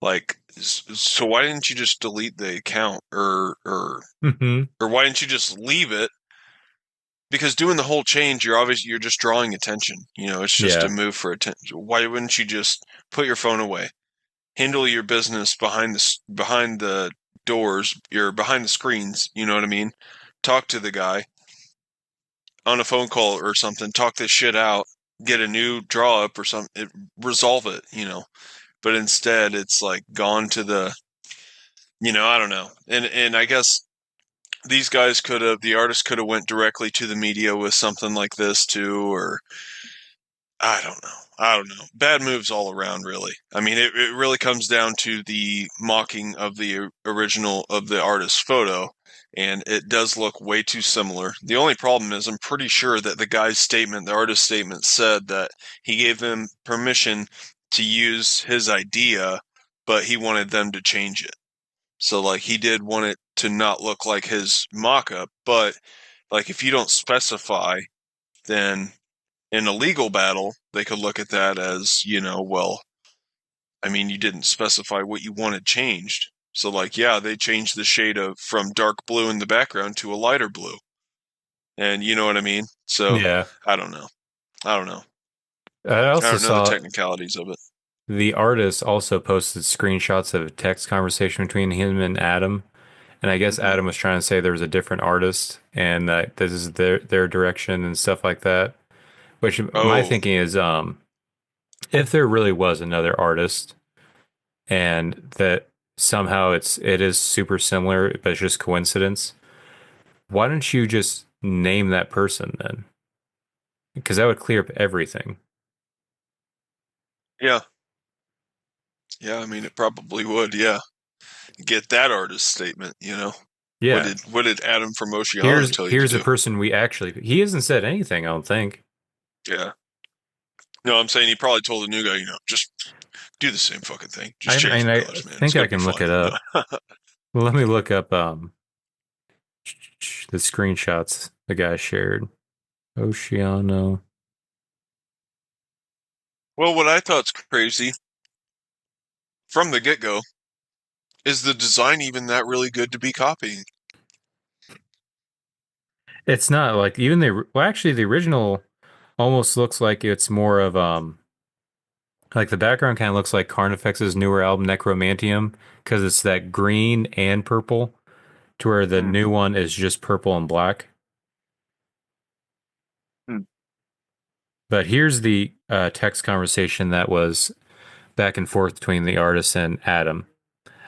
Like, so why didn't you just delete the account, Hmm. or why didn't you just leave it? Because doing the whole change, you're just drawing attention. You know, it's just a Yeah. move for attention. Why wouldn't you just put your phone away, handle your business behind the doors, you're behind the screens? You know what I mean? Talk to the guy on a phone call or something. Talk this shit out. Get a new draw up or something. Resolve it. You know. But instead, it's like gone to the. I don't know. And I guess these guys the artist could have went directly to the media with something like this too, or I don't know. I don't know. Bad moves all around, really. I mean, it really comes down to the mocking of the original of the artist's photo, and it does look way too similar. The only problem is I'm pretty sure that the artist's statement said that he gave them permission to use his idea, but he wanted them to change it. So, like, he did want it to not look like his mock up, but, like, if you don't specify, then in a legal battle, they could look at that as, well, I mean, you didn't specify what you wanted changed. So, like, yeah, they changed the shade of from dark blue in the background to a lighter blue. And you know what I mean? So, Yeah. I don't know. I don't know. I I also don't know the saw technicalities of it. the artist also posted screenshots of a text conversation between him and Adam. And I guess Hmm. Adam was trying to say there was a different artist and that this is their direction and stuff like that. Which my Oh, thinking is, if there really was another artist and that somehow it is super similar, but it's just coincidence, why don't you just name that person then? Because that would clear up everything. yeah. Yeah, I mean, it probably would. Yeah. Get that artist statement. Yeah. What did Adam from Oceano Here's tell you to here's the do? person we actually he hasn't said anything, I don't think. Yeah. No, I'm saying he probably told the new guy, just do the same fucking thing. Just I change mean the I colors, man. It's think I gonna be can look fine. it up. Let me look up the screenshots the guy shared. Oceano. Well, what I thought's crazy from the get-go is the design even that really good to be copying? It's not like even actually the original almost looks like it's more of like the background kind of looks like Carnifex's newer album Necromantium because it's that green and purple to where the Hmm. new one is just purple and black. Hmm. But here's the text conversation that was back and forth between the artist and Adam.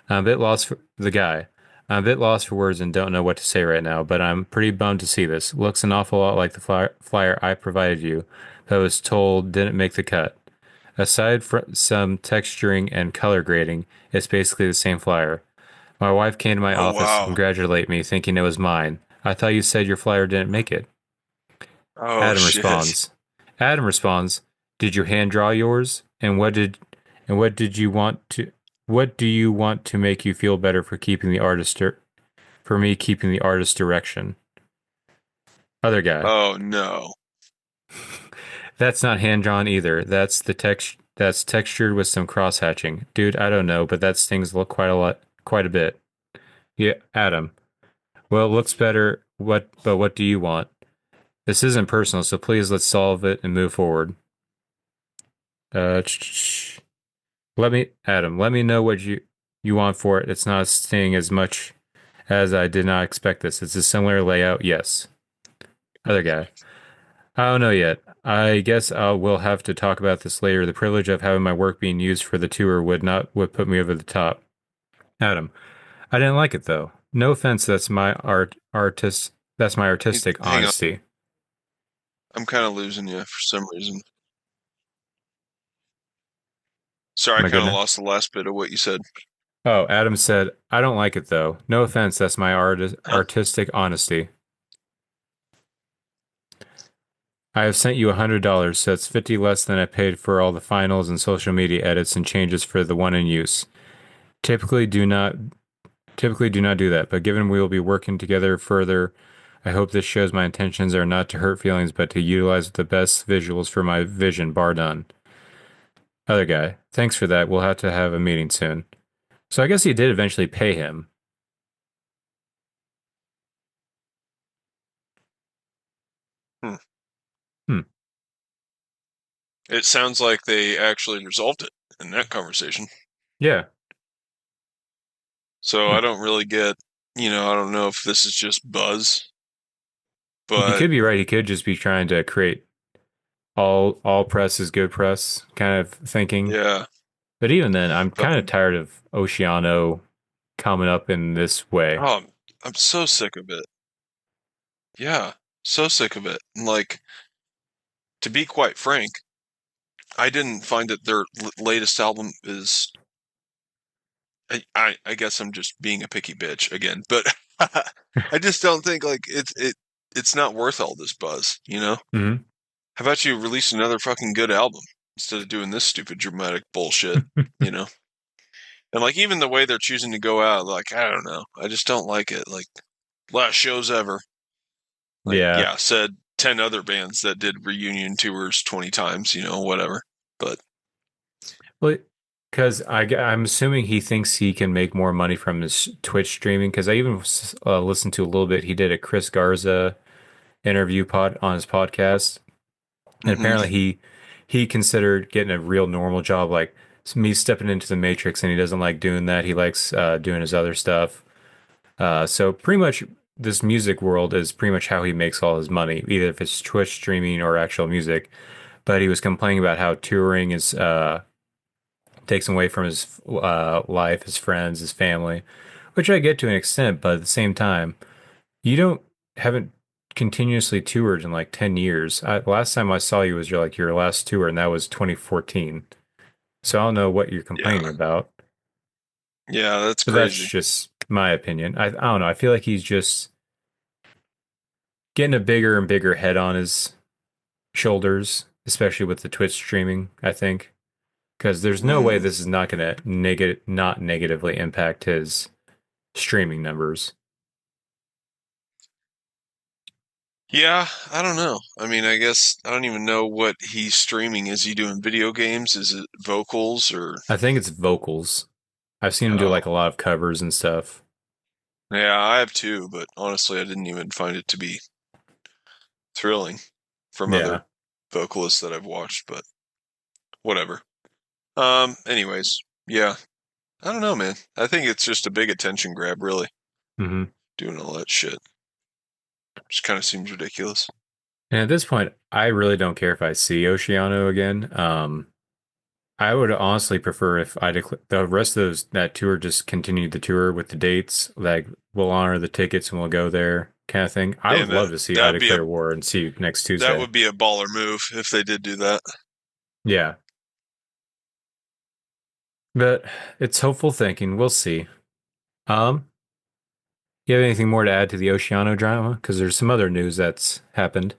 I'm a bit lost for the guy. I'm a bit lost for words and don't know what to say right now, but I'm pretty bummed to see this. Looks an awful lot like the flyer I provided you, that I was told didn't make the cut. Aside from some texturing and color grading, it's basically the same flyer. My wife came to my Oh, office to wow. congratulate me, thinking it was mine. I thought you said your flyer didn't make it. Oh, Adam shit. responds. Adam responds, "Did you hand draw yours? And what do you want to make you feel better for keeping the for me keeping the artist direction?" Other guy. Oh, no. That's not hand drawn either. That's textured with some cross hatching. Dude, I don't know, but that stings look quite a bit. Yeah, Adam. Well, it looks better. What do you want? This isn't personal, so please let's solve it and move forward. Uh, let me know what you want for it. It's not sting as much as I did not expect this. It's a similar layout, yes. Other guy. I don't know yet. I guess we'll have to talk about this later. The privilege of having my work being used for the tour would put me over the top. Adam, I didn't like it though. No offense, that's my artistic Hang on, honesty. I'm kind of losing you for some reason. Sorry, I My kind of goodness. lost the last bit of what you said. Oh, Adam said, I don't like it though. No offense, that's my Huh. artistic honesty. I have sent you $100, so it's 50 less than I paid for all the finals and social media edits and changes for the one in use. Typically do not typically do not do that, but given we will be working together further, I hope this shows my intentions are not to hurt feelings but to utilize the best visuals for my vision, bar none. Other guy, thanks for that. We'll have to have a meeting soon. So I guess he did eventually pay him. Hmm. Hmm. It sounds like they actually resolved it in that conversation. Yeah. So Hmm. I don't really get, I don't know if this is just buzz, You but could be right. He could just be trying to create all press is good press kind of thinking. yeah. But even then, I'm But kind of tired of Oceano coming up in this way. oh, I'm so sick of it. Yeah, so sick of it. And like, to be quite frank, I didn't find that their latest album is. I guess I'm just being a picky bitch again, but I just don't think like it's not worth all this buzz, you know? Hmm. How about you release another fucking good album instead of doing this stupid dramatic bullshit, you know? And like even the way they're choosing to go out, like I don't know, I just don't like it. Like last shows ever. Like Yeah. yeah, said 10 other bands that did reunion tours 20 times, whatever. But Well, because I'm assuming he thinks he can make more money from his Twitch streaming. Because I even listened to a little bit. He did a Chris Garza interview pod on his podcast, and mhm. apparently he considered getting a real normal job, like me stepping into the Matrix, and he doesn't like doing that. He likes doing his other stuff. So pretty much this music world is pretty much how he makes all his money, either if it's Twitch streaming or actual music. But he was complaining about how touring is takes him away from his life, his friends, his family, which I get to an extent. But at the same time, you don't haven't continuously toured in like 10 years. Last time I saw you was your last tour, and that was 2014. So I don't know what you're Yeah. complaining about. Yeah, that's But that's crazy. just my opinion. I don't know. I feel like he's just getting a bigger and bigger head on his shoulders, especially with the Twitch streaming, I think. Because there's no way Mm. this is not going to not negatively impact his streaming numbers. Yeah, I don't know. I mean, I guess I don't even know what he's streaming. Is he doing video games? Is it vocals or I think it's vocals. I've seen him do oh. like a lot of covers and stuff. Yeah, I have too, but honestly, I didn't even find it to be thrilling from Yeah. other vocalists that I've watched, but whatever. Anyways, yeah. I don't know, man. I think it's just a big attention grab, really, Hmm. doing all that shit. Just kind of seems ridiculous. And at this point, I really don't care if I see Oceano again. I would honestly prefer if the rest of that tour just continued the tour with the dates. Like we'll honor the tickets and we'll go there, kind of thing. I would Damn, love to see I that'd be a Declare War and see you next that Tuesday. would be a baller move if they did do that. Yeah, but it's hopeful thinking. We'll see. Um, you have anything more to add to the Oceano drama? Because there's some other news that's happened.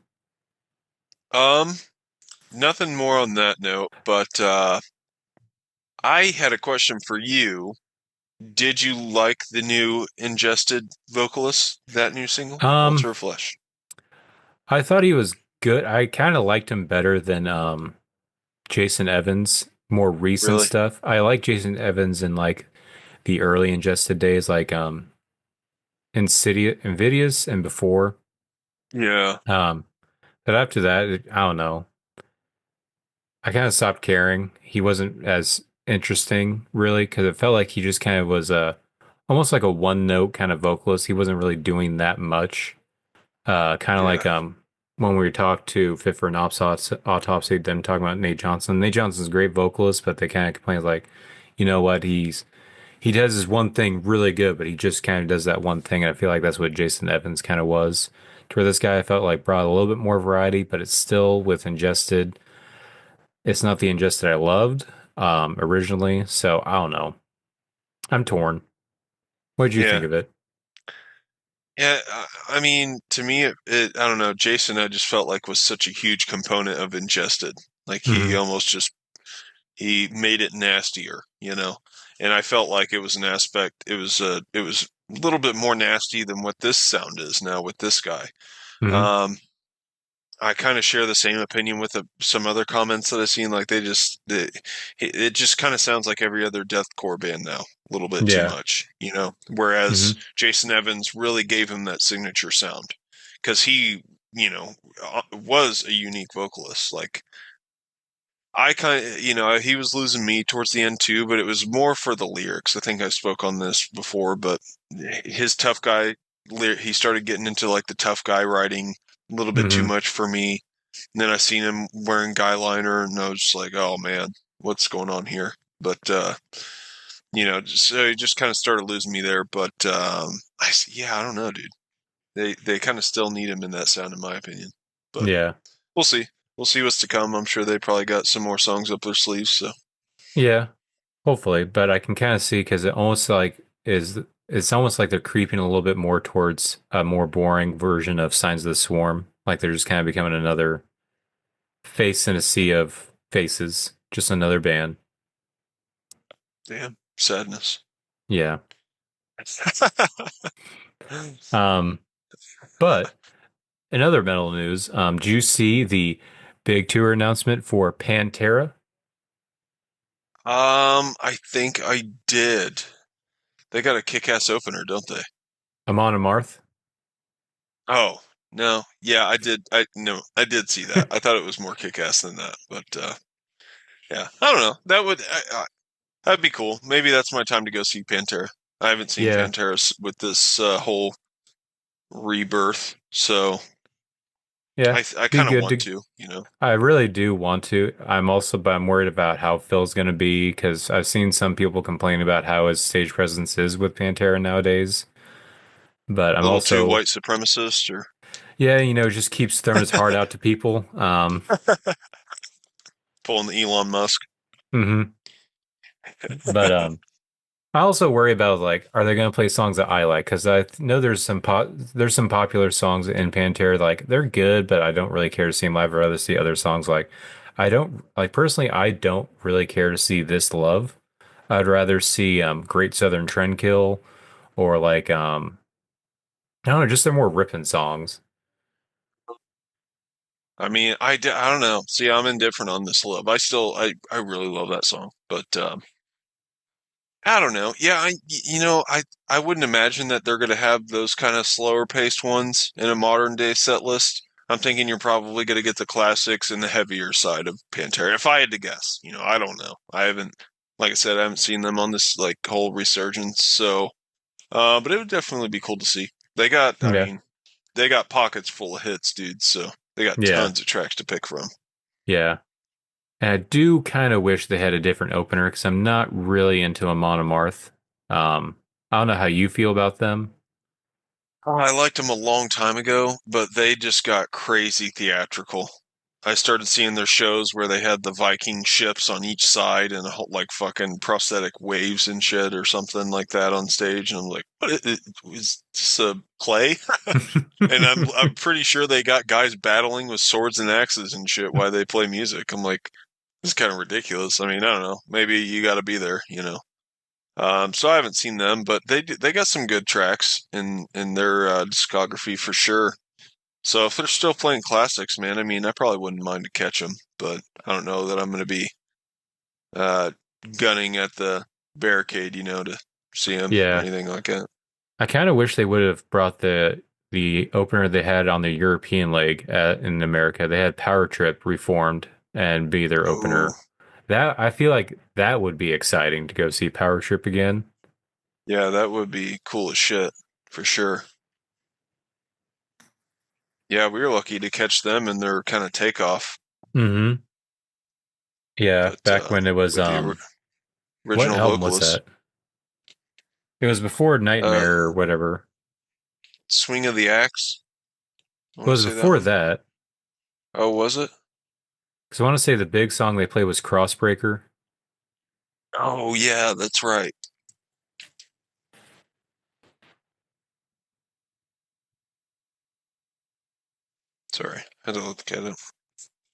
Um, Nothing more on that note, but I had a question for you. Did you like the new Ingested vocalist, that new single, Um, Altar of Flesh? I thought he was good. I kind of liked him better than Jason Evans, more recent Really? stuff. I like Jason Evans in like the early Ingested days, like Invidious and before. Yeah. Um, but after that, I don't know. I kind of stopped caring. He wasn't as interesting, really, because it felt like he just kind of was a almost like a one note kind of vocalist. He wasn't really doing that much. Kind of like Yeah. when we talked to Fit for an Autopsy, them talking about Nate Johnson. Nate Johnson's a great vocalist, but they kind of complain like, you know what, he does his one thing really good, but he just kind of does that one thing. And I feel like that's what Jason Evans kind of was. To where this guy I felt like brought a little bit more variety, but it's still with Ingested. It's not the Ingested I loved originally, so I don't know. I'm torn. What did you think Yeah. of it? Yeah, I mean, to me, I don't know. Jason, I just felt like was such a huge component of Ingested. Like he Hmm. almost just he made it nastier, And I felt like it was an aspect. It was a little bit more nasty than what this sound is now with this guy. Hmm. Um, I kind of share the same opinion with some other comments that I've seen. Like it just kind of sounds like every other deathcore band now, a little bit too Yeah. much. Whereas Hmm. Jason Evans really gave him that signature sound because he, was a unique vocalist. Like I kind of, he was losing me towards the end too, but it was more for the lyrics. I think I spoke on this before, but his tough guy, he started getting into like the tough guy writing a little bit too Hmm. much for me. And then I seen him wearing guy liner, and I was just like, oh man, what's going on here? But so he just kind of started losing me there. But yeah, I don't know, dude. They kind of still need him in that sound, in my opinion. But Yeah. we'll see. We'll see what's to come. I'm sure they probably got some more songs up their sleeves. So Yeah. Hopefully, but I can kind of see because it almost like is it's almost like they're creeping a little bit more towards a more boring version of Signs of the Swarm. Like they're just kind of becoming another face in a sea of faces, just another band. damn sadness. Yeah. Um, but in other metal news, do you see the big tour announcement for Pantera? I think I did. They got a kick-ass opener, don't they? Amon Amarth? Oh, no. Yeah, I did. I did see that. I thought it was more kick-ass than that, but yeah. I don't know. That'd be cool. Maybe that's my time to go see Pantera. I haven't seen Yeah. Pantera with this whole rebirth, so Yeah. I Be kind of good want to to. I really do want to. But I'm worried about how Phil's going to be because I've seen some people complain about how his stage presence is with Pantera nowadays. But A I'm little too also, white supremacist or yeah, just keeps throwing his heart out to people. pulling the Elon Musk. Mhm. But I also worry about like, are they going to play songs that I like? Because know there's some popular songs in Pantera like they're good, but I don't really care to see them live or rather see other songs like I don't like personally. I don't really care to see This Love. I'd rather see Great Southern Trendkill or like I don't know, just their more ripping songs. I mean, I don't know. See, I'm indifferent on this love. I really love that song, but I don't know. Yeah, I wouldn't imagine that they're going to have those kind of slower paced ones in a modern day set list. I'm thinking you're probably going to get the classics and the heavier side of Pantera. If I had to guess, I don't know. I haven't, like I said, I haven't seen them on this like whole resurgence. So, but it would definitely be cool to see. I Yeah, mean, they got pockets full of hits, dude. So they got yeah, tons of tracks to pick from. yeah. And I do kind of wish they had a different opener because I'm not really into a Monomarth. I don't know how you feel about them. Oh, I liked them a long time ago, but they just got crazy theatrical. I started seeing their shows where they had the Viking ships on each side and like fucking prosthetic waves and shit or something like that on stage, and I'm like, what is this a play? And I'm pretty sure they got guys battling with swords and axes and shit while they play music. I'm like, this is kind of ridiculous. I mean, I don't know. Maybe you got to be there. So I haven't seen them, but they got some good tracks in their discography for sure. So if they're still playing classics, man, I mean, I probably wouldn't mind to catch them, but I don't know that I'm going to be uh, gunning at the barricade, to see them or Yeah, anything like that. I kind of wish they would have brought the opener they had on the European leg in America. They had Power Trip reformed and be their Oh, opener. That I feel like that would be exciting to go see Power Trip again. yeah, that would be cool as shit for sure. Yeah, we were lucky to catch them in their kind of takeoff. Mm-hmm. Yeah, But back when it was with the what original album was vocalist, that? It was before uh, Nightmare or whatever. Swing of the Axe. I It want to was say that before one. that. Oh, was it? Because I want to say the big song they played was Crossbreaker. Oh, yeah, that's right. Sorry, had to look at it.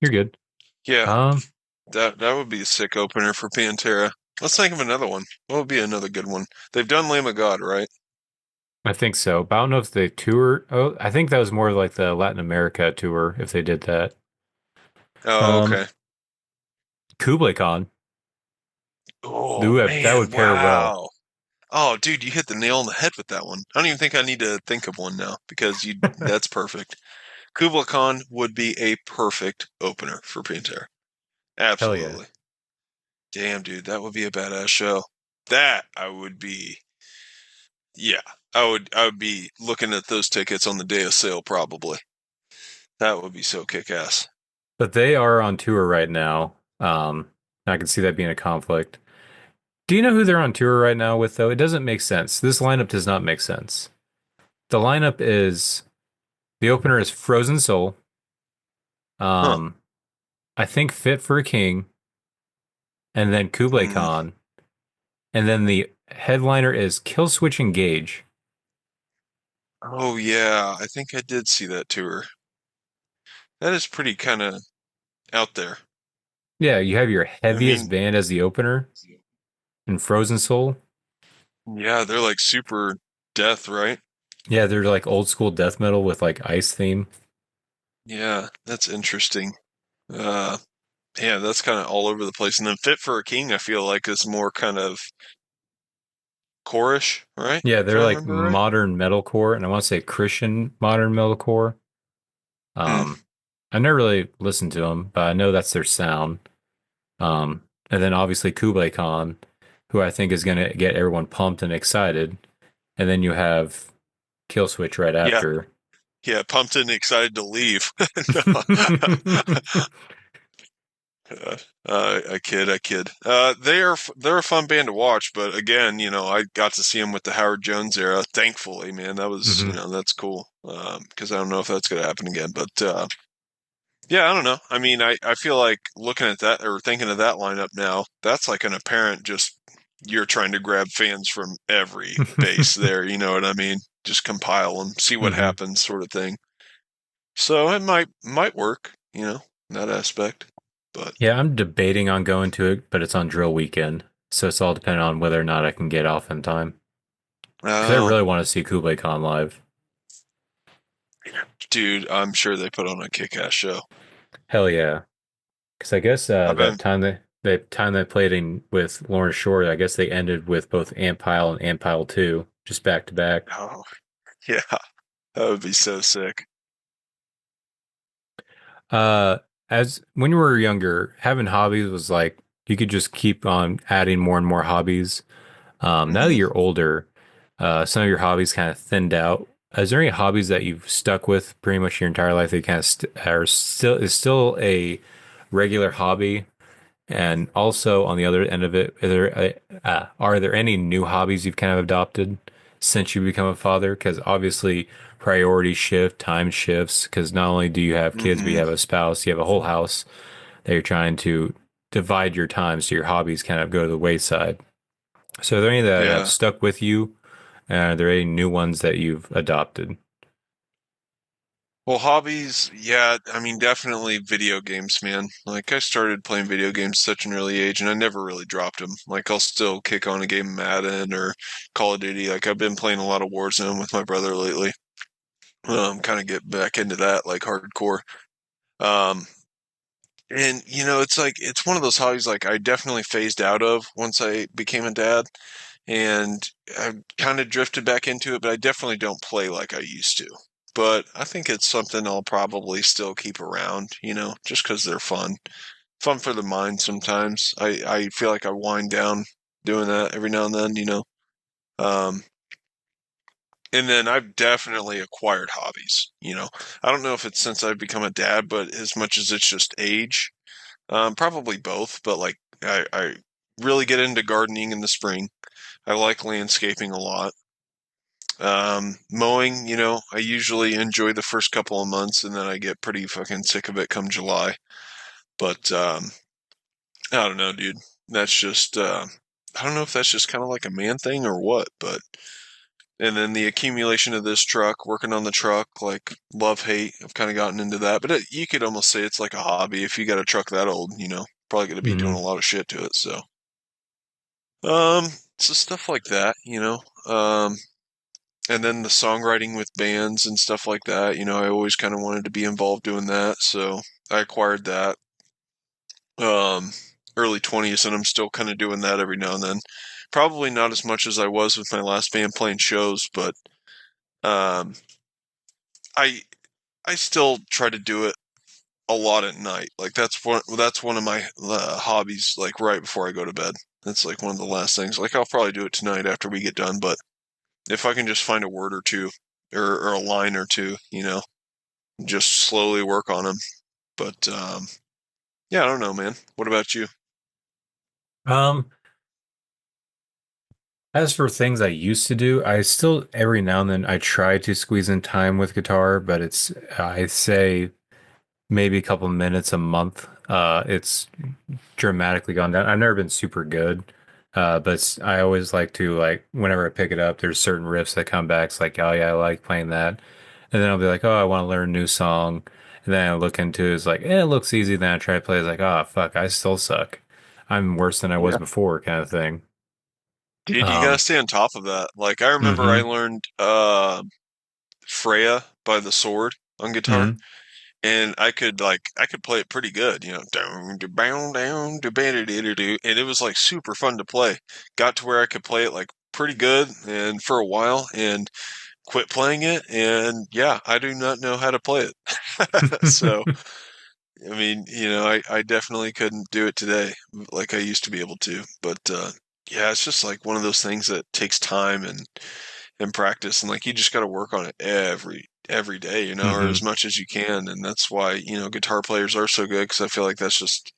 You're good. Yeah, Um, that would be a sick opener for Pantera. Let's think of another one. What would be another good one? They've done Lamb of God, right? I think so. But I don't know if they toured. Oh, I think that was more like the Latin America tour if they did that. Oh, Um, okay. Kublai Khan. Oh That man, would pair well. wow. Oh, dude, you hit the nail on the head with that one. I don't even think I need to think of one now because you that's perfect. Kublai Khan would be a perfect opener for Pantera. Hell yeah. Absolutely. Damn, dude, that would be a badass show. That I would be, yeah, I would be looking at those tickets on the day of sale probably. That would be so kick-ass. But they are on tour right now. I can see that being a conflict. Do you know who they're on tour right now with, though? It doesn't make sense. This lineup does not make sense. The lineup is the opener is Frozen Soul. Huh. Um, I think Fit for a King, and then Kublai Mm. Khan, and then the headliner is Killswitch Engage. Oh yeah, I think I did see that tour. That is pretty kind of out there. Yeah, you have your I heaviest mean, band as the opener in Frozen Soul. yeah, they're like super death, right? Yeah, they're like old school death metal with like ice theme. Yeah, that's interesting. Uh, yeah, that's kind of all over the place. And then Fit for a King, I feel like is more kind of chorish, right? Yeah, If they're I like remember right. modern metalcore, and I want to say Christian modern metalcore. Hmm. Um, I never really listened to them, but I know that's their sound. And then obviously Kublai Khan, who I think is going to get everyone pumped and excited. And then you have Killswitch right Yeah, after. yeah, pumped and excited to leave. No. I kid, I kid. They're a fun band to watch, but again, I got to see them with the Howard Jones era. Thankfully, man, that was hmm that's cool. Because I don't know if that's gonna happen again, but yeah, I don't know. I mean, I feel like looking at that or thinking of that lineup now, that's like an apparent just you're trying to grab fans from every base there. You know what I mean? Just compile them, see what hmm happens, sort of thing. So it might work, in that aspect. But Yeah, I'm debating on going to it, but it's on drill weekend. So it's all dependent on whether or not I can get off in time. Because I oh, really want to see Kublai Khan live. dude, I'm sure they put on a kick-ass show. Hell yeah. Because I guess I've been, the time they played in with Lawrence Shore, I guess they ended with both Amp Pile and Amp Pile 2, just back to back. oh, yeah, that would be so sick. Uh, as when you were younger, having hobbies was like you could just keep on adding more and more hobbies. Now that Hmm. you're older, some of your hobbies kind of thinned out. Is there any hobbies that you've stuck with pretty much your entire life that you kind of are still is still a regular hobby? And also on the other end of it, are there any new hobbies you've kind of adopted since you become a father? Because obviously priorities shift, time shifts. Because not only do you have kids, but you Hmm. have a spouse, you have a whole house that you're trying to divide your time so your hobbies kind of go to the wayside. So are there any that have Yeah. stuck with you? Are there any new ones that you've adopted? Well, hobbies, yeah, I mean, definitely video games, man. Like, I started playing video games such an early age, and I never really dropped them. Like, I'll still kick on a game of Madden or Call of Duty. Like, I've been playing a lot of Warzone with my brother lately. Kind of get back into that, like, hardcore. Um, and, it's like, it's one of those hobbies, like, I definitely phased out of once I became a dad. And I've kind of drifted back into it, but I definitely don't play like I used to. But I think it's something I'll probably still keep around, just because they're fun. Fun for the mind sometimes. I feel like I wind down doing that every now and then. Um, And then I've definitely acquired hobbies. I don't know if it's since I've become a dad, but as much as it's just age, probably both. But like, I really get into gardening in the spring. I like landscaping a lot. Mowing, I usually enjoy the first couple of months, and then I get pretty fucking sick of it come July. But I don't know, dude. That's just I don't know if that's just kind of like a man thing or what, but and then the accumulation of this truck, working on the truck, like love hate. I've kind of gotten into that, but you could almost say it's like a hobby if you got a truck that old. Probably going to be doing Hmm. a lot of shit to it. So, um, so stuff like that, and then the songwriting with bands and stuff like that. I always kind of wanted to be involved doing that, so I acquired that. Um, Early 20s, and I'm still kind of doing that every now and then. Probably not as much as I was with my last band playing shows, but um, I I still try to do it a lot at night. Like that's one of my hobbies. Like right before I go to bed, that's like one of the last things. Like I'll probably do it tonight after we get done. But if I can just find a word or two, or a line or two, just slowly work on them. But yeah, I don't know, man. What about you? Um, as for things I used to do, I still every now and then I try to squeeze in time with guitar, but it's I say maybe a couple minutes a month. It's dramatically gone down. I've never been super good, but I always like to like whenever I pick it up, there's certain riffs that come back. It's like, oh yeah, I like playing that, and then I'll be like, oh, I want to learn a new song, and then I look into it, it's like, it looks easy. Then I try to play, it's like, oh fuck, I still suck. I'm worse than I was Yeah. before, kind of thing. Dude, you gotta Um, stay on top of that. Like I remember I mm-hmm, learned Freya by the Sword on guitar, mm-hmm. and I could play it pretty good, down to bound down to do, and it was like super fun to play. Got to where I could play it like pretty good and for a while, and quit playing it, and yeah, I do not know how to play it. So I mean, I definitely couldn't do it today like I used to be able to, but yeah, it's just like one of those things that takes time and practice, and like you just got to work on it every day, or Mm-hmm. as much as you can, and that's why guitar players are so good because I feel like that's just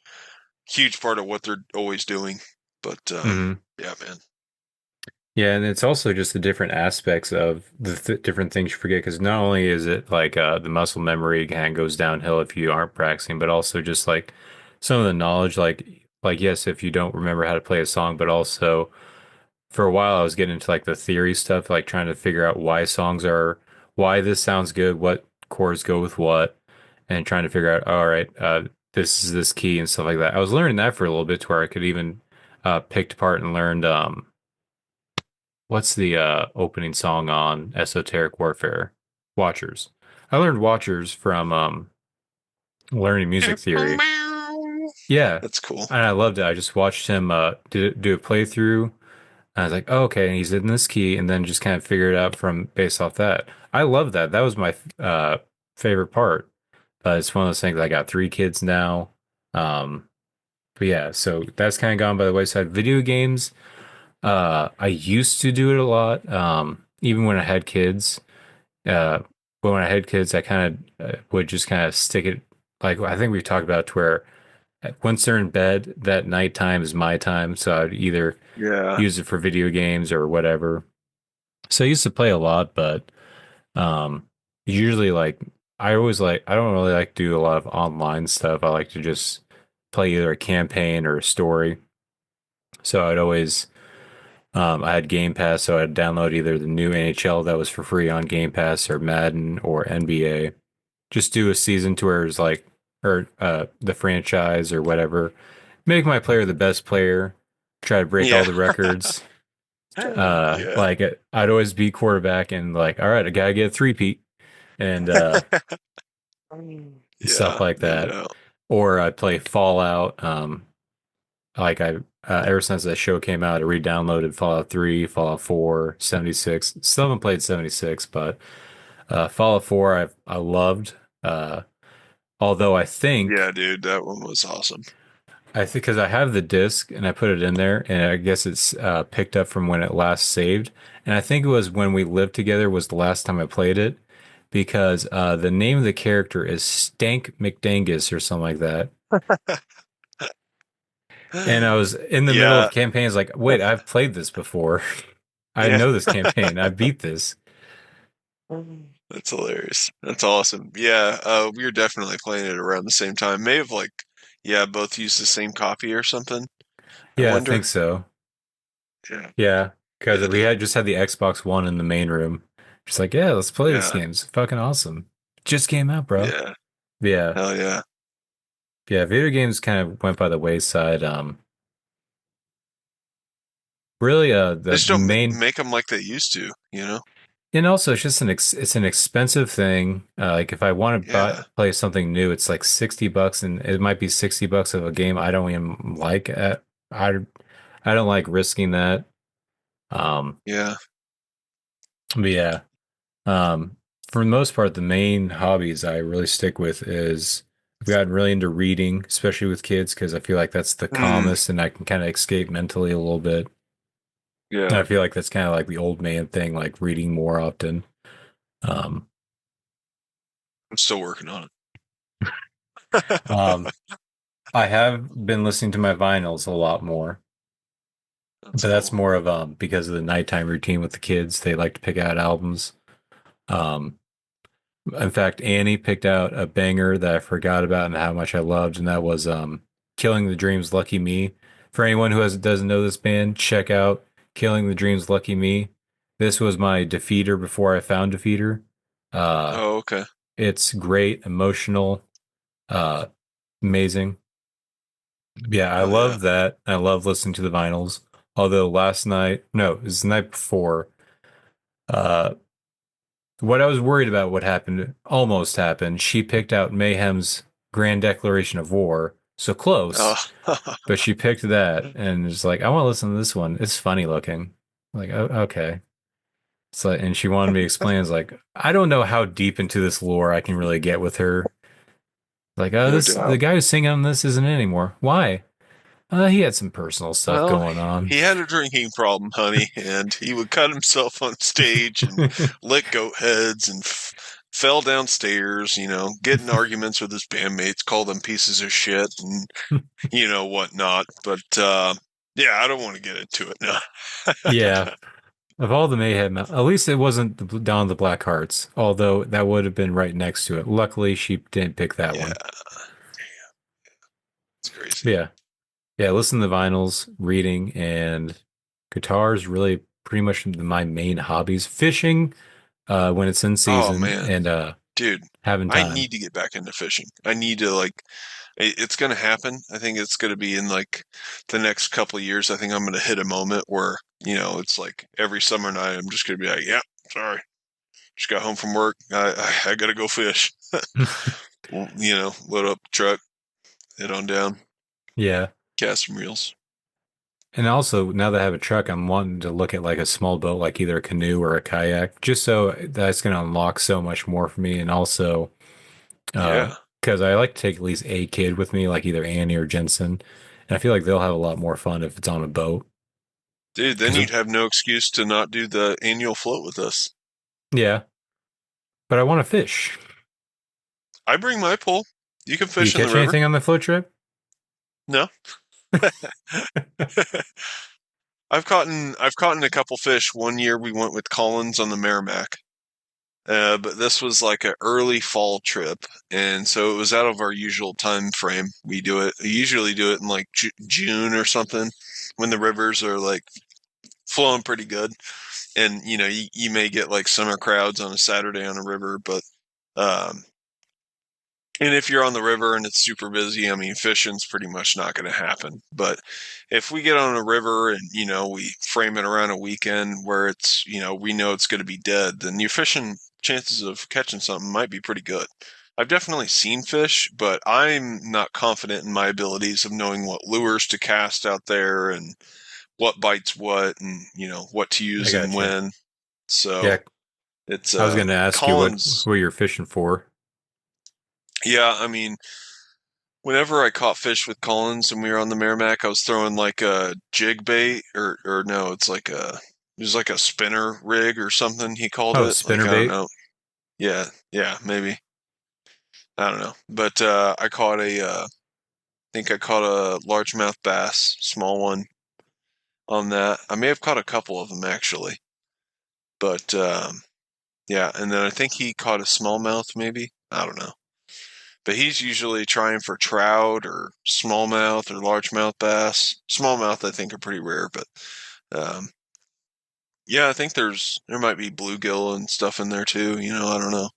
a huge part of what they're always doing. But Mm-hmm. yeah, man. Yeah, and it's also just the different aspects of the different things you forget because not only is it like the muscle memory kind of goes downhill if you aren't practicing, but also just like some of the knowledge, like yes, if you don't remember how to play a song, but also for a while I was getting into like the theory stuff, like trying to figure out why this sounds good, what chords go with what, and trying to figure out, all right, this is this key and stuff like that. I was learning that for a little bit to where I could even picked apart and learned what's the opening song on Esoteric Warfare? Watchers. I learned Watchers from learning music theory. Yeah, That's cool. and I loved it. I just watched him do a playthrough. And I was like, oh, okay, and he's in this key, and then just kind of figure it out from based off that. I love that. That was my favorite part. But it's one of those things. I got three kids now. Um, but yeah, so that's kind of gone by the wayside. Video games. I used to do it a lot. Even when I had kids. Uh, but when I had kids, I kind of would just kind of stick it. Like I think we've talked about to where once they're in bed, that nighttime is my time. So I'd either Yeah. use it for video games or whatever. So I used to play a lot, but um, usually I don't really like to do a lot of online stuff. I like to just play either a campaign or a story. So I'd always I had Game Pass, so I'd download either the new NHL that was for free on Game Pass or Madden or NBA. Just do a season to where it's like, or the franchise or whatever. Make my player the best player. Try to break all Yeah. the records. Yeah. I'd always be quarterback and like, all right, I gotta get a three-peat and stuff Yeah, like no that. doubt. Or I'd play Fallout. Like I ever since that show came out, I re-downloaded Fallout 3, Fallout 4, 76. Still haven't played 76, but Fallout 4 I loved. Although Yeah, dude, that one was awesome. I think because I have the disc and I put it in there, and I guess it's picked up from when it last saved. And I think it was when we lived together was the last time I played it, because the name of the character is Stank McDangus or something like that. And I was in the middle Yeah, of campaigns like, wait, I've played this before. I yeah. know this campaign. I beat this. That's hilarious. That's awesome. Yeah, we were definitely playing it around the same time. May have like, yeah, both used the same copy or something. I Yeah, I wonder. think so. Yeah, Yeah, because we yeah, had just had the Xbox One in the main room. Just like, yeah, let's play this yeah, game. It's fucking awesome. Just came out, bro. yeah. Yeah. Hell yeah. Yeah, video games kind of went by the wayside. Really, They the just don't main, make them like they used to, you know? and also it's just it's an expensive thing. Like if I want to Yeah, play something new, it's like $60, and it might be $60 of a game I don't even like. I I don't like risking that. Um, yeah. but yeah, um, for the most part, the main hobbies I really stick with is I've gotten really into reading, especially with kids, because I feel like that's the Mm, calmest, and I can kind of escape mentally a little bit. And yeah. I feel like that's kind of like the old man thing, like reading more often. Um, I'm still working on um, it. I have been listening to my vinyls a lot more, That's but that's cool. more of because of the nighttime routine with the kids. They like to pick out albums. Um, in fact, Annie picked out a banger that I forgot about and how much I loved, and that was "Killing the Dreams, Lucky Me." For anyone who doesn't know this band, check out "Killing the Dreams, Lucky Me." This was my defeater before I found defeater. Uh, Oh, okay. it's great, emotional, uh, amazing. Yeah, I Hell yeah. love that. I love listening to the vinyls. Although last night, no, it was the night before. Uh, what I was worried about, what happened, almost happened. She picked out Mayhem's Grand Declaration of War, so close, Oh, but she picked that, and it's like, I want to listen to this one. It's funny looking. Like, oh, okay. It's like, and she wanted me to explain. It's like, I don't know how deep into this lore I can really get with her. Like, oh, no this the doubt. guy who's singing on this isn't it anymore. Why? He had some personal stuff Well, going on. he had a drinking problem, honey, and he would cut himself on stage and lick goat heads and fell downstairs, get in arguments with his bandmates, call them pieces of shit and, whatnot. But, yeah, I don't want to get into it now. Yeah, of all the mayhem, at least it wasn't Dawn of the Black Hearts, although that would have been right next to it. Luckily, she didn't pick that Yeah, one. it's crazy. But yeah, yeah. Listen to the vinyls, reading, and guitars. Really, pretty much my main hobbies. Fishing, when it's in Oh, season, man. and Dude, having I time. need to get back into fishing. I need to, like, it's going to happen. I think it's going to be in, like, the next couple of years. I think I'm going to hit a moment where, it's like every summer night, I'm just going to be like, yeah, sorry. Just got home from work. I got to go fish. Load up the truck, head on down, Yeah. cast some reels. And also, now that I have a truck, I'm wanting to look at like a small boat, like either a canoe or a kayak, just so that's going to unlock so much more for me. And also, Yeah. because I like to take at least a kid with me, like either Annie or Jensen, and I feel like they'll have a lot more fun if it's on a boat. Dude, then Because you'd have no excuse to not do the annual float with us. yeah, but I want to fish. I bring my pole. You can Do you fish in the catch river. anything on the float trip? No. I've caught a couple fish. One year we went with Collins on the Merrimack. But this was like an early fall trip, and so it was out of our usual time frame. We usually do it in like June or something, when the rivers are like flowing pretty good, and you may get like summer crowds on a Saturday on a river, but um, and if you're on the river and it's super busy, I mean, fishing's pretty much not going to happen. But if we get on a river and, we frame it around a weekend where it's, we know it's going to be dead, then your fishing chances of catching something might be pretty good. I've definitely seen fish, but I'm not confident in my abilities of knowing what lures to cast out there and what bites what and, what to I use and got you. when. So Yeah, it's I was going to ask you Collins. what you're fishing for. Yeah, I mean, whenever I caught fish with Collins and we were on the Merrimack, I was throwing like a jig bait or no, it was like a spinner rig or something he called Oh, it. Like spinner I don't bait. know. Yeah, maybe. I don't know. But I think I caught a largemouth bass, small one on that. I may have caught a couple of them actually. But yeah, and then I think he caught a smallmouth maybe. I don't know. But he's usually trying for trout or smallmouth or largemouth bass. Smallmouth, I think, are pretty rare, but um, yeah, I think there might be bluegill and stuff in there too. I don't know.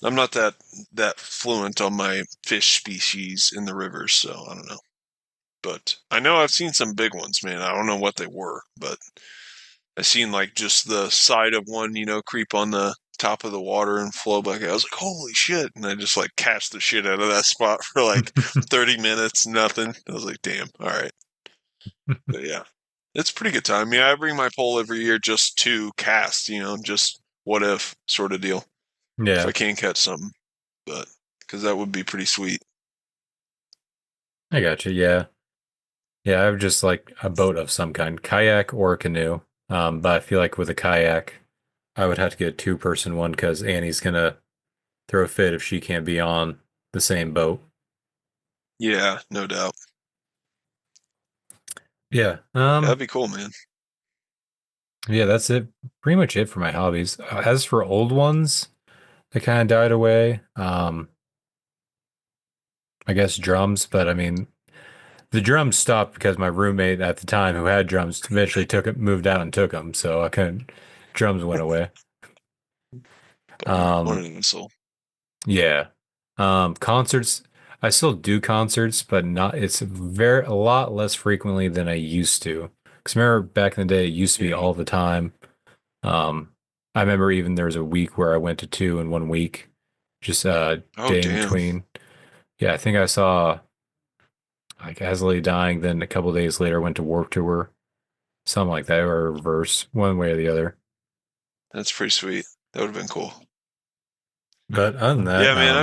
I'm not that fluent on my fish species in the rivers, so I don't know. But I know I've seen some big ones, man. I don't know what they were, but I seen like just the side of one, creep on the top of the water and flow back. I was like, holy shit. And I just like cast the shit out of that spot for like 30 minutes, nothing. I was like, damn, all right. But yeah, it's a pretty good time. Yeah, I bring my pole every year just to cast, just what if sort of deal. If I Yeah, can catch something, but because that would be pretty sweet. I got you. Yeah, yeah. I have just like a boat of some kind, kayak or canoe. But I feel like with a kayak, I would have to get a two-person one because Annie's gonna throw a fit if she can't be on the same boat. Yeah, no doubt. Yeah. Yeah, that'd be cool, man. Yeah, that's it. Pretty much it for my hobbies. As for old ones, they kind of died away. I guess drums, but I mean, the drums stopped because my roommate at the time who had drums eventually moved out and took them. So I couldn't, drums went away. Bummer. What Um, an insult. yeah. Concerts, I still do concerts, but not, it's a lot less frequently than I used to. Because remember back in the day, it used to be Yeah. all the time. Um, I remember even there was a week where I went to two in 1 week, just a Oh, day in damn. between. Yeah, I think I saw like Asley dying, then a couple days later went to Warped Tour, something like that, or reverse, one way or the other. That's pretty sweet. That would have been cool. But other than that, Yeah, man.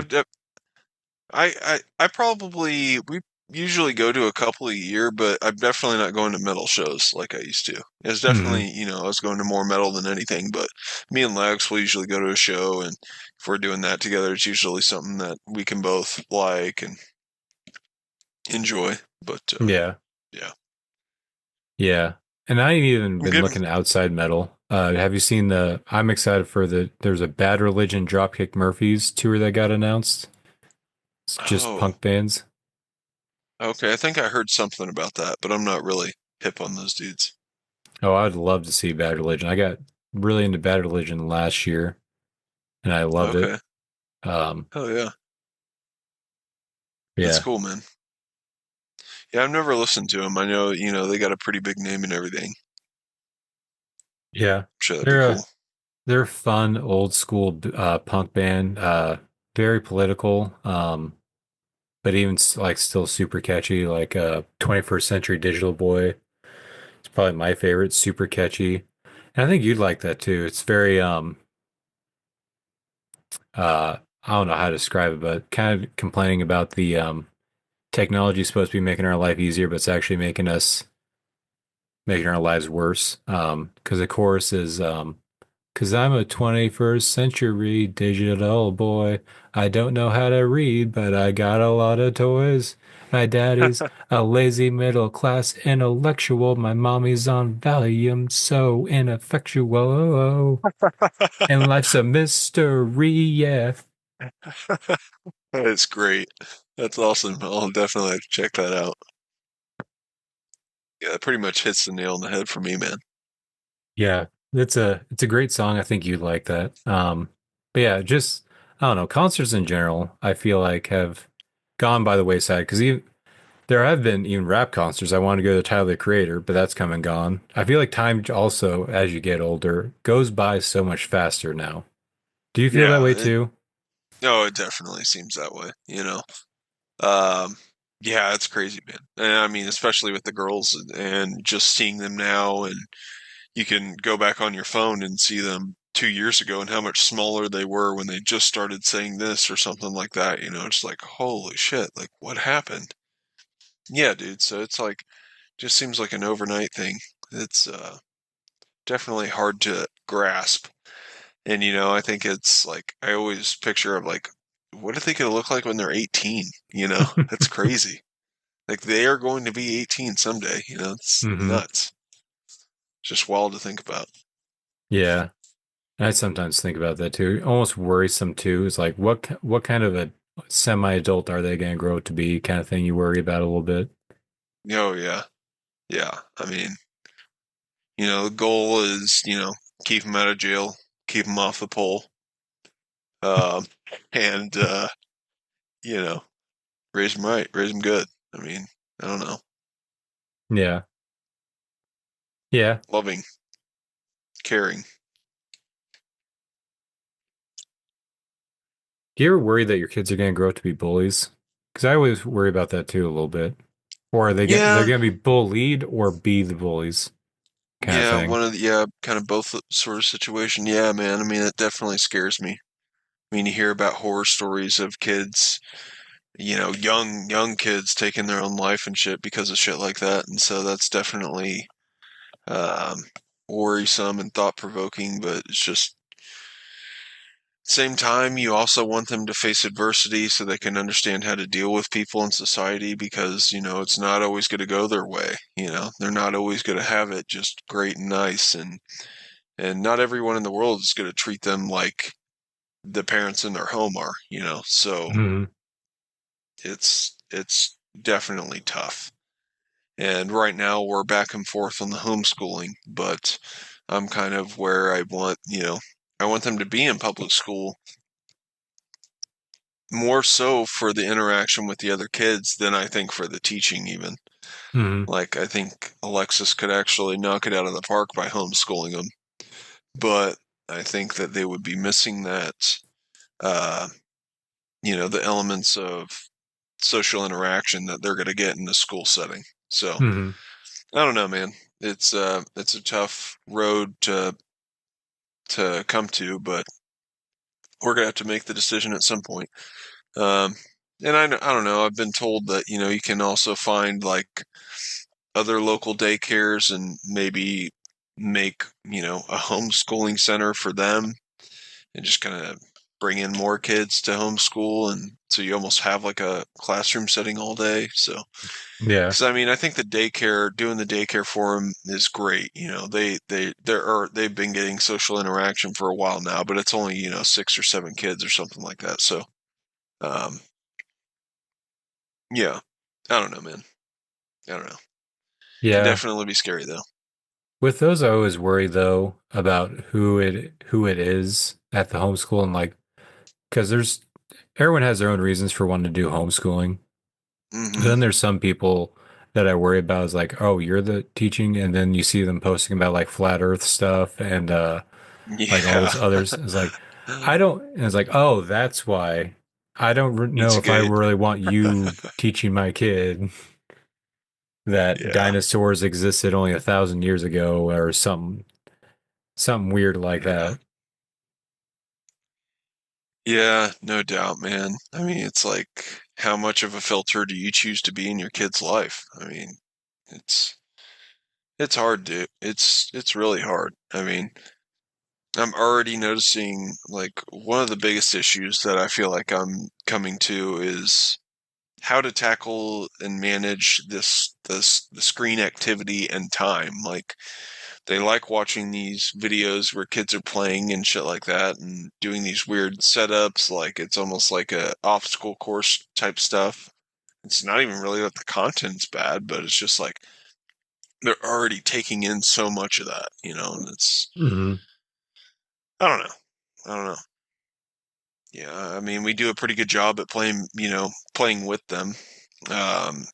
I probably we usually go to a couple a year, but I'm definitely not going to metal shows like I used to. It's mhm, definitely, I was going to more metal than anything, but me and Lex will usually go to a show, and if we're doing that together, it's usually something that we can both like and enjoy. But yeah, yeah, yeah. And I've even I'm been good. looking at outside metal. Have you seen I'm excited for there's a Bad Religion Dropkick Murphys tour that got announced. It's just Oh, punk bands. okay. I think I heard something about that, but I'm not really hip on those dudes. Oh, I'd love to see Bad Religion. I got really into Bad Religion last year and I loved it. Okay. Um, Oh yeah, that's yeah, cool, man. Yeah, I've never listened to them. I know, they got a pretty big name and everything. yeah. I'm sure that'd be They're cool. they're a fun old school punk band. Very political. But even like still super catchy. Like 21st Century Digital Boy. It's probably my favorite. Super catchy. And I think you'd like that too. It's very I don't know how to describe it, but kind of complaining about the technology is supposed to be making our life easier, but it's actually making our lives worse. Because the chorus is because I'm a 21st century digital boy. I don't know how to read, but I got a lot of toys. My daddy's a lazy middle class intellectual. My mommy's on Valium, so ineffectual. And life's a mystery, yeah. That's great. That's awesome. I'll definitely have to check that out. Yeah, that pretty much hits the nail on the head for me, man. Yeah, it's a great song. I think you'd like that. But yeah, just I don't know, concerts in general, I feel like have gone by the wayside because there have been even rap concerts. I want to go to Tyler the Creator, but that's come and gone. I feel like time also, as you get older, goes by so much faster now. Do you feel that Yeah, way too? no, it definitely seems that way. Um, yeah, it's crazy, man. And I mean, especially with the girls and just seeing them now, and you can go back on your phone and see them 2 years ago and how much smaller they were when they just started saying this or something like that. It's like, holy shit, like what happened? Yeah, dude. So it's like, just seems like an overnight thing. It's definitely hard to grasp. And I think it's like I always picture of like, what are they gonna look like when they're 18? That's crazy. Like they are going to be 18 someday. It's Hmm. nuts. Just wild to think about. Yeah. I sometimes think about that too. Almost worrisome too. Is like what kind of a semi-adult are they going to grow to be? Kind of thing you worry about a little bit. Oh yeah, yeah. I mean, the goal is keep them out of jail, keep them off the pole, um, and you know raise them right, raise them good. I mean, I don't know, Yeah. Yeah. loving, caring. Do you ever worry that your kids are going to grow up to be bullies? Because I always worry about that too a little bit. Or are they're Yeah, going to be bullied or be the bullies kind of yeah. thing? One of the yeah, kind of both sort of situation. Yeah, man. I mean, it definitely scares me. I mean, you hear about horror stories of kids, young kids taking their own life and shit because of shit like that, and so that's definitely um, worrisome and thought provoking. But it's just same time, you also want them to face adversity so they can understand how to deal with people in society because, it's not always going to go their way. They're not always going to have it just great and nice. And not everyone in the world is going to treat them like the parents in their home are. So Hmm. it's definitely tough. And right now we're back and forth on the homeschooling, but I'm kind of where I want them to be in public school more so for the interaction with the other kids than I think for the teaching even. Hmm. Like I think Alexis could actually knock it out of the park by homeschooling them, but I think that they would be missing that uh the elements of social interaction that they're going to get in the school setting. So, Hmm. I don't know, man. It's a tough road to come to, but we're going to have to make the decision at some point. Um and I don't know. I've been told that you can also find like other local daycares and maybe make a homeschooling center for them and just kind of bring in more kids to homeschool, and so you almost have like a classroom setting all day. So Yeah. because I mean I think doing the daycare for them is great. They've been getting social interaction for a while now, but it's only 6 or 7 kids or something like that. So um yeah, I don't know, man. I don't know. Can Yeah. definitely be scary though. With those, I always worry though about who it is at the homeschool and like because there's everyone has their own reasons for wanting to do homeschooling. But Hmm. then there's some people that I worry about is like, oh, you're the teaching, and then you see them posting about like flat Earth stuff and like all Yeah. this others. It's like I don't. And it's like, oh, that's why I don't know if I Pizzagate. really want you teaching my kid that Yeah. dinosaurs existed only 1,000 years ago or something weird like Yeah. that. Yeah, no doubt, man. I mean, it's like how much of a filter do you choose to be in your kid's life? I mean, it's it's hard, dude. It's really hard. I mean, I'm already noticing like one of the biggest issues that I feel like I'm coming to is how to tackle and manage the screen activity and time. Like they like watching these videos where kids are playing and shit like that and doing these weird setups, like it's almost like a obstacle course type stuff. It's not even really that the content's bad, but it's just like they're already taking in so much of that, and it's Hmm. I don't know. I don't know. Yeah, I mean we do a pretty good job at playing with them. Um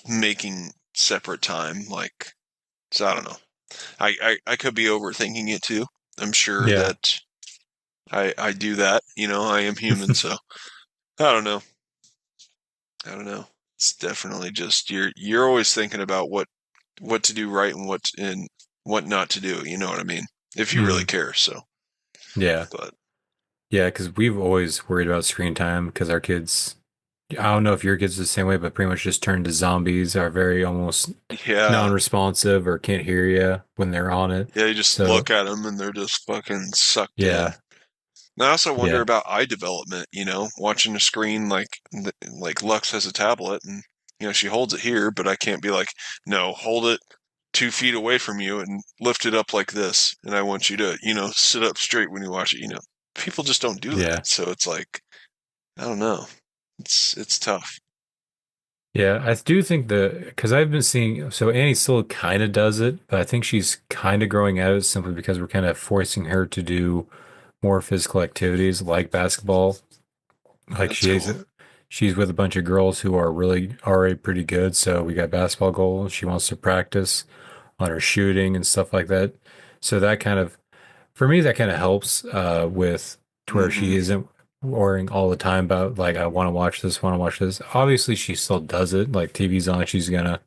Making separate time, like so I don't know. I could be overthinking it too. I'm sure Yeah. that I do that. I am human, so I don't know. I don't know. It's definitely just you're always thinking about what to do right and what not to do. You know what I mean? If you really Hmm. care. So Yeah. But Yeah, because we've always worried about screen time because our kids, I don't know if your kids are the same way, but pretty much just turn to zombies, are very almost yeah, non-responsive or can't hear you when they're on it. yeah, you just So, look at them and they're just fucking sucked in. yeah, And I also wonder yeah, about eye development, watching a screen like Lux has a tablet and she holds it here, but I can't be like, no, hold it 2 feet away from you and lift it up like this, and I want you to, sit up straight when you watch it. People just don't do yeah. that, so it's like I don't know, it's tough. Yeah, I do think because I've been seeing, so Annie still kind of does it, but I think she's kind of growing out of it simply because we're kind of forcing her to do more physical activities like basketball. Like That's cool. she's with a bunch of girls who are really already pretty good. So we got basketball goals. She wants to practice on her shooting and stuff like that. So that kind of, for me, that kind of helps with to where Hmm. she isn't worrying all the time about like, I want to watch this, want to watch this. Obviously, she still does it. Like TV's on, she's gonna,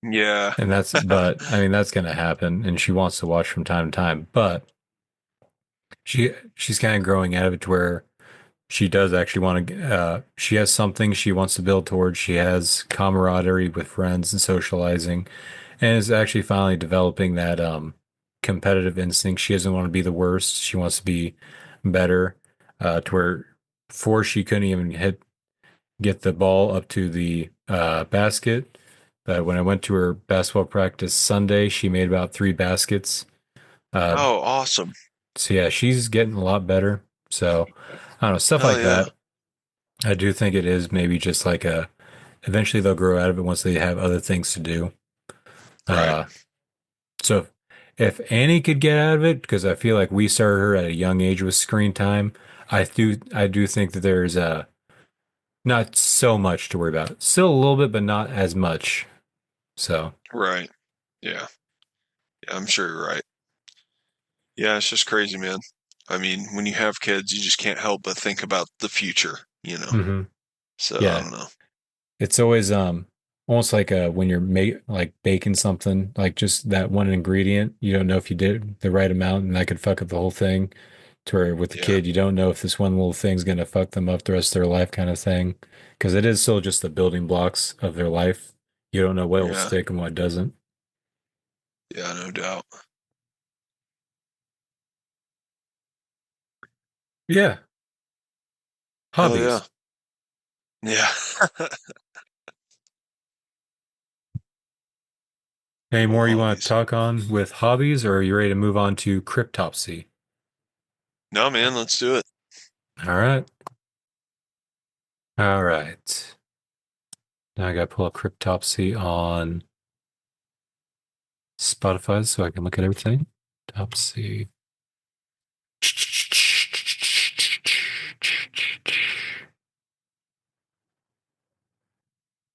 Yeah. and but I mean, that's gonna happen. And she wants to watch from time to time. But she's kind of growing out of it to where she does actually want to, she has something she wants to build towards. She has camaraderie with friends and socializing, and is actually finally developing that competitive instinct. She doesn't want to be the worst. She wants to be better, to where before she couldn't even get the ball up to the basket. But when I went to her basketball practice Sunday, she made about 3 baskets. Uh, Oh, awesome. so yeah, she's getting a lot better. So I don't know, stuff Hell like yeah. that. I do think it is maybe just like eventually they'll grow out of it once they have other things to do. Right. Uh, so if Annie could get out of it, because I feel like we started her at a young age with screen time, I do think that there's not so much to worry about. Still a little bit, but not as much. So Right. Yeah. Yeah, I'm sure you're right. Yeah, it's just crazy, man. I mean, when you have kids, you just can't help but think about the future. mhm. So I Yeah, don't know. it's always almost like when you're like baking something, like just that one ingredient, you don't know if you did the right amount, and that could fuck up the whole thing. To where with the Yeah. kid, you don't know if this one little thing's gonna fuck them up the rest of their life, kind of thing. Because it is still just the building blocks of their life. You don't know what will Yeah. stick and what doesn't. Yeah, no doubt. Yeah. Hell yeah. Hobbies. Yeah. Any Cool more you want to hobbies. talk on with hobbies, or are you ready to move on to Cryptopsy? No, man, let's do it. All right. All right. Now I gotta pull up Cryptopsy on Spotify so I can look at everything. Topsy.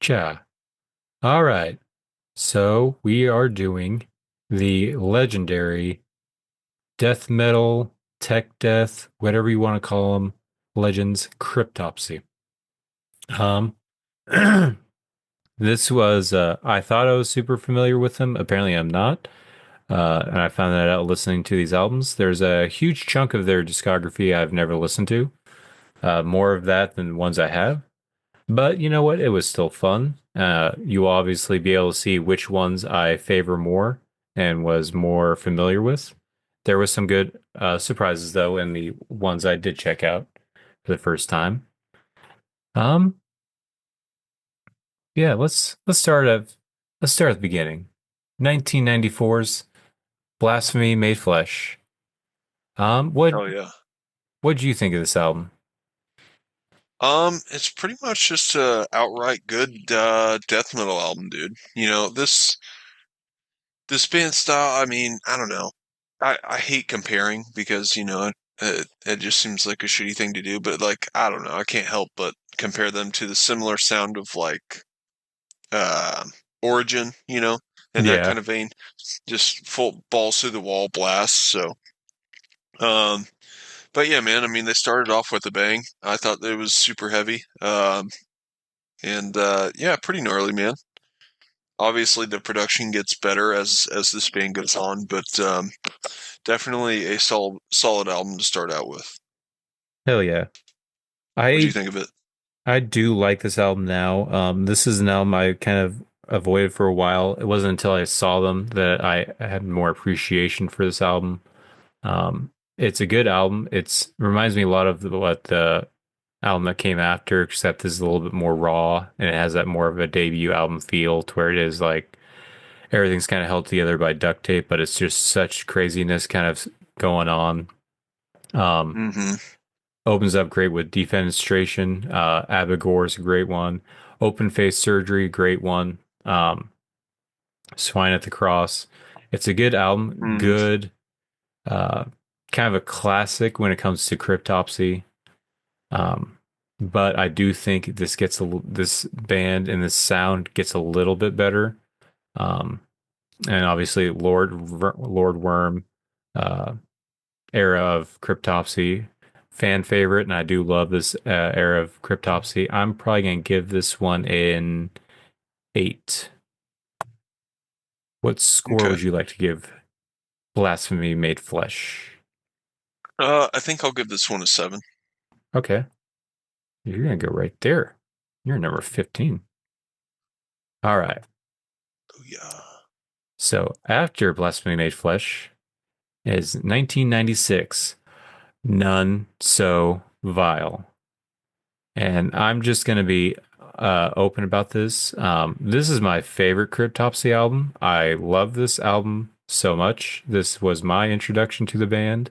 Cha. All right. So we are doing the legendary death metal, tech death, whatever you want to call them, legends Cryptopsy. Um, this was I thought I was super familiar with them. Apparently, I'm not. And I found that out listening to these albums. There's a huge chunk of their discography I've never listened to. More of that than ones I have. But you know what? It was still fun. You will obviously be able to see which ones I favor more and was more familiar with. There was some good surprises though in the ones I did check out for the first time. Um, yeah, let's start at the beginning. 1994's Blasphemy Made Flesh. Um, what Hell yeah. what do you think of this album? It's pretty much just a outright good death metal album, dude. This band style, I mean, I don't know. I hate comparing because, it just seems like a shitty thing to do, but like, I don't know. I can't help but compare them to the similar sound of like uh Origin, in that Yeah, kind of vein. Just full balls through the wall blasts. So, um, but yeah, man, I mean, they started off with a bang. I thought it was super heavy. And yeah, pretty gnarly, man. Obviously, the production gets better as this band goes on, but definitely a solid album to start out with. Hell yeah. What do you I think of it? I do like this album now. This is an album I kind of avoided for a while. It wasn't until I saw them that I had more appreciation for this album. It's a good album. It's reminds me a lot of what the album that came after, except this is a little bit more raw and it has that more of a debut album feel to where it is like everything's kind of held together by duct tape, but it's just such craziness kind of going on. Um, Mm-hmm. Opens up great with Defenestration. Abigor's a great one. Open Face Surgery, great one. Swine at the Cross. It's a good album. Mm. Good, uh, kind of a classic when it comes to Cryptopsy. Um, but I do think this band and this sound gets a little bit better. Um, and obviously Lord Worm, uh, era of Cryptopsy, fan favorite, and I do love this era of Cryptopsy. I'm probably gonna give this one an 8. What score Okay. would you like to give Blasphemy Made Flesh? I think I'll give this one a 7. Okay, you're gonna go right there. You're number 15. All right. Oh yeah. So after Blasphemy Made Flesh is 1996. None So Vile. And I'm just going to be open about this. This is my favorite Cryptopsy album. I love this album so much. This was my introduction to the band,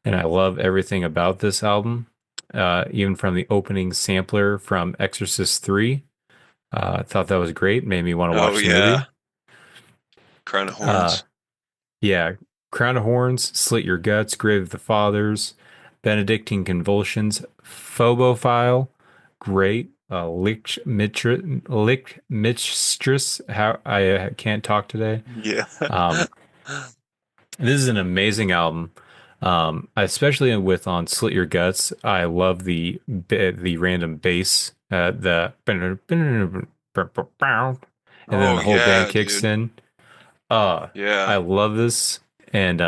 and I love everything about this album, even from the opening sampler from Exorcist 3. I thought that was great. Made me want to Oh watch the yeah. movie. Crown of Uh, Horns. yeah, Crown of Horns, Slit Your Guts, Grave of the Fathers, Benedictine Convulsions, Phobophile, great. Lick Mistress. How I can't talk today. Yeah. Um, this is an amazing album. Especially with on Slit Your Guts. I love the random bass, the and then Oh the whole band yeah, kicks dude. in. Yeah. I love this, and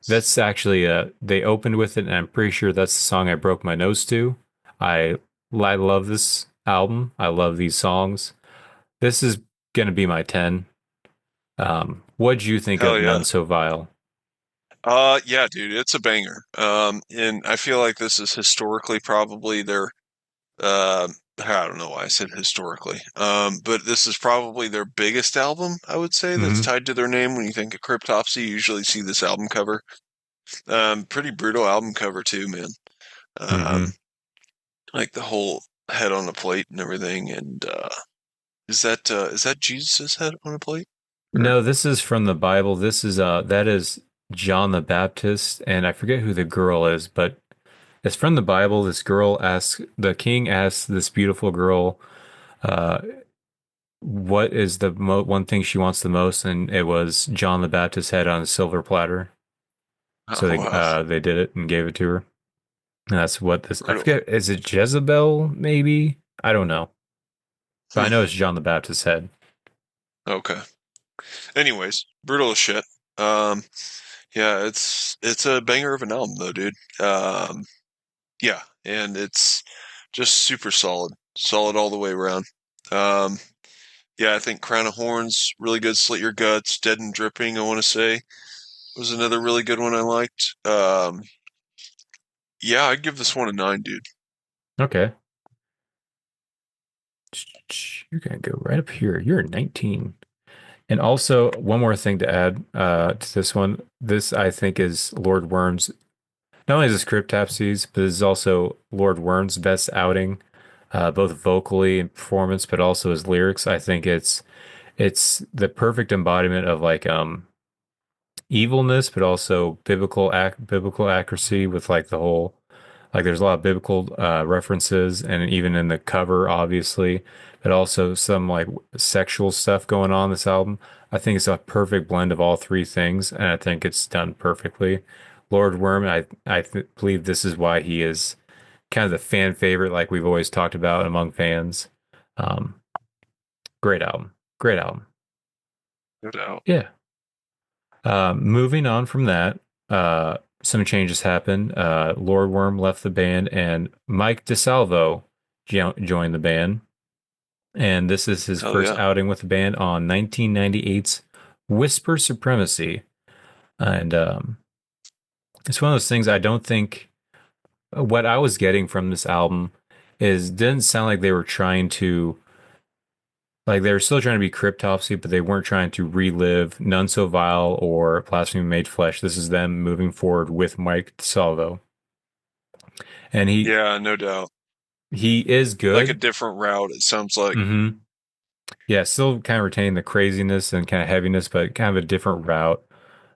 that's actually they opened with it, and I'm pretty sure that's the song I broke my nose to. I I love this album. I love these songs. This is gonna be my 10. What'd you think Hell of yeah. None So Vile? Yeah, dude, it's a banger. And I feel like this is historically probably their I don't know why I said historically. But this is probably their biggest album, I would say, that's Mm-hmm. tied to their name. When you think of Cryptopsy, you usually see this album cover. Pretty brutal album cover too, man. Mm-hmm. Um, like the whole head on a plate and everything. And is that Jesus's head on a plate? Or No, this is from the Bible. This is that is John the Baptist, and I forget who the girl is, but it's from the Bible. The king asks this beautiful girl, uh, what is the one thing she wants the most, and it was John the Baptist's head on a silver platter. So oh wow, they did it and gave it to her. And that's what this. I brutal. forget. Is it Jezebel? Maybe I don't know, but I Hmm. know it's John the Baptist's head. Okay. Anyways, brutal as shit. Um, yeah, it's a banger of an album though, dude. Yeah, and it's just super solid all the way around. Um, yeah, I think Crown of Horns really good. Slit Your Guts, Dead and Dripping. I want to say was another really good one I liked. Yeah, I'd give this one a 9, dude. Okay, you're gonna go right up here. You're 19. And also, one more thing to add to this one. This, I think, is Lord Worm's. Not only is this Cryptopsies, but this is also Lord Worm's best outing, both vocally and performance, but also his lyrics. I think it's the perfect embodiment of like evilness, but also biblical accuracy with like the whole like there's a lot of biblical references, and even in the cover, obviously, but also some like sexual stuff going on in this album. I think it's a perfect blend of all three things, and I think it's done perfectly. Lord Worm, believe this is why he is kind of the fan favorite, like we've always talked about among fans. Um, great album, great album. No doubt. Yeah. Moving on from that, some changes happened. Lord Worm left the band, and Mike DeSalvo joined the band. And this is his Oh first yeah. outing with the band on 1998's Whisper Supremacy. And it's one of those things I don't think what I was getting from this album is didn't sound like they were trying to like they were still trying to be Cryptopsy, but they weren't trying to relive None So Vile or Blasphemy Made Flesh. This is them moving forward with Mike DeSalvo. And Yeah, no doubt. he is Like a good. different route, it sounds like. Mm-hmm. Yeah, still kind of retaining the craziness and kind of heaviness, but kind of a different route.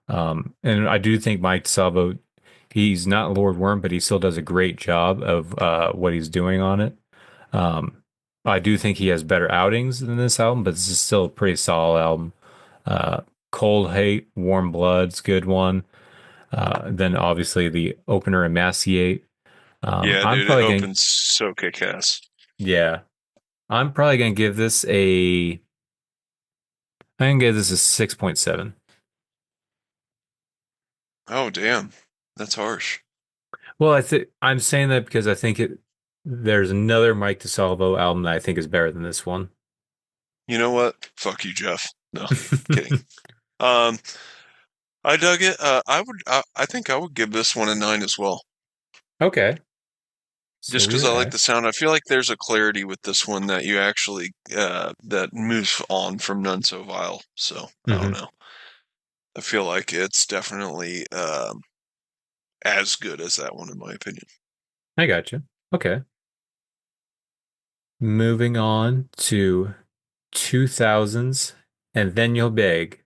And I do think Mike DeSalvo, he's not Lord Worm, but he still does a great job of what he's doing on it. Um, I do think he has better outings than this album, but this is still a pretty solid album. Uh, Cold Hate, Warm Blood's good one. Then obviously the opener, Emaciate. Yeah, I'm dude, it probably going, opens so kick-ass. yeah, I'm probably going to give this I'm going to give this a 6.7. Oh, damn. That's harsh. Well, I'm saying that because I think there's another Mike DeSalvo album that I think is better than this one. You know what? Fuck you, Jeff. No, kidding. Um, I dug it. I think I would give this one a 9 as well. Okay. So Just because we're I like at the sound. I feel like there's a clarity with this one that you actually that moves on from None So Vile. So I don't Mhm. know. I feel like it's definitely as good as that one in my opinion. I got you. Okay. Moving on to 2000s, and then you'll beg.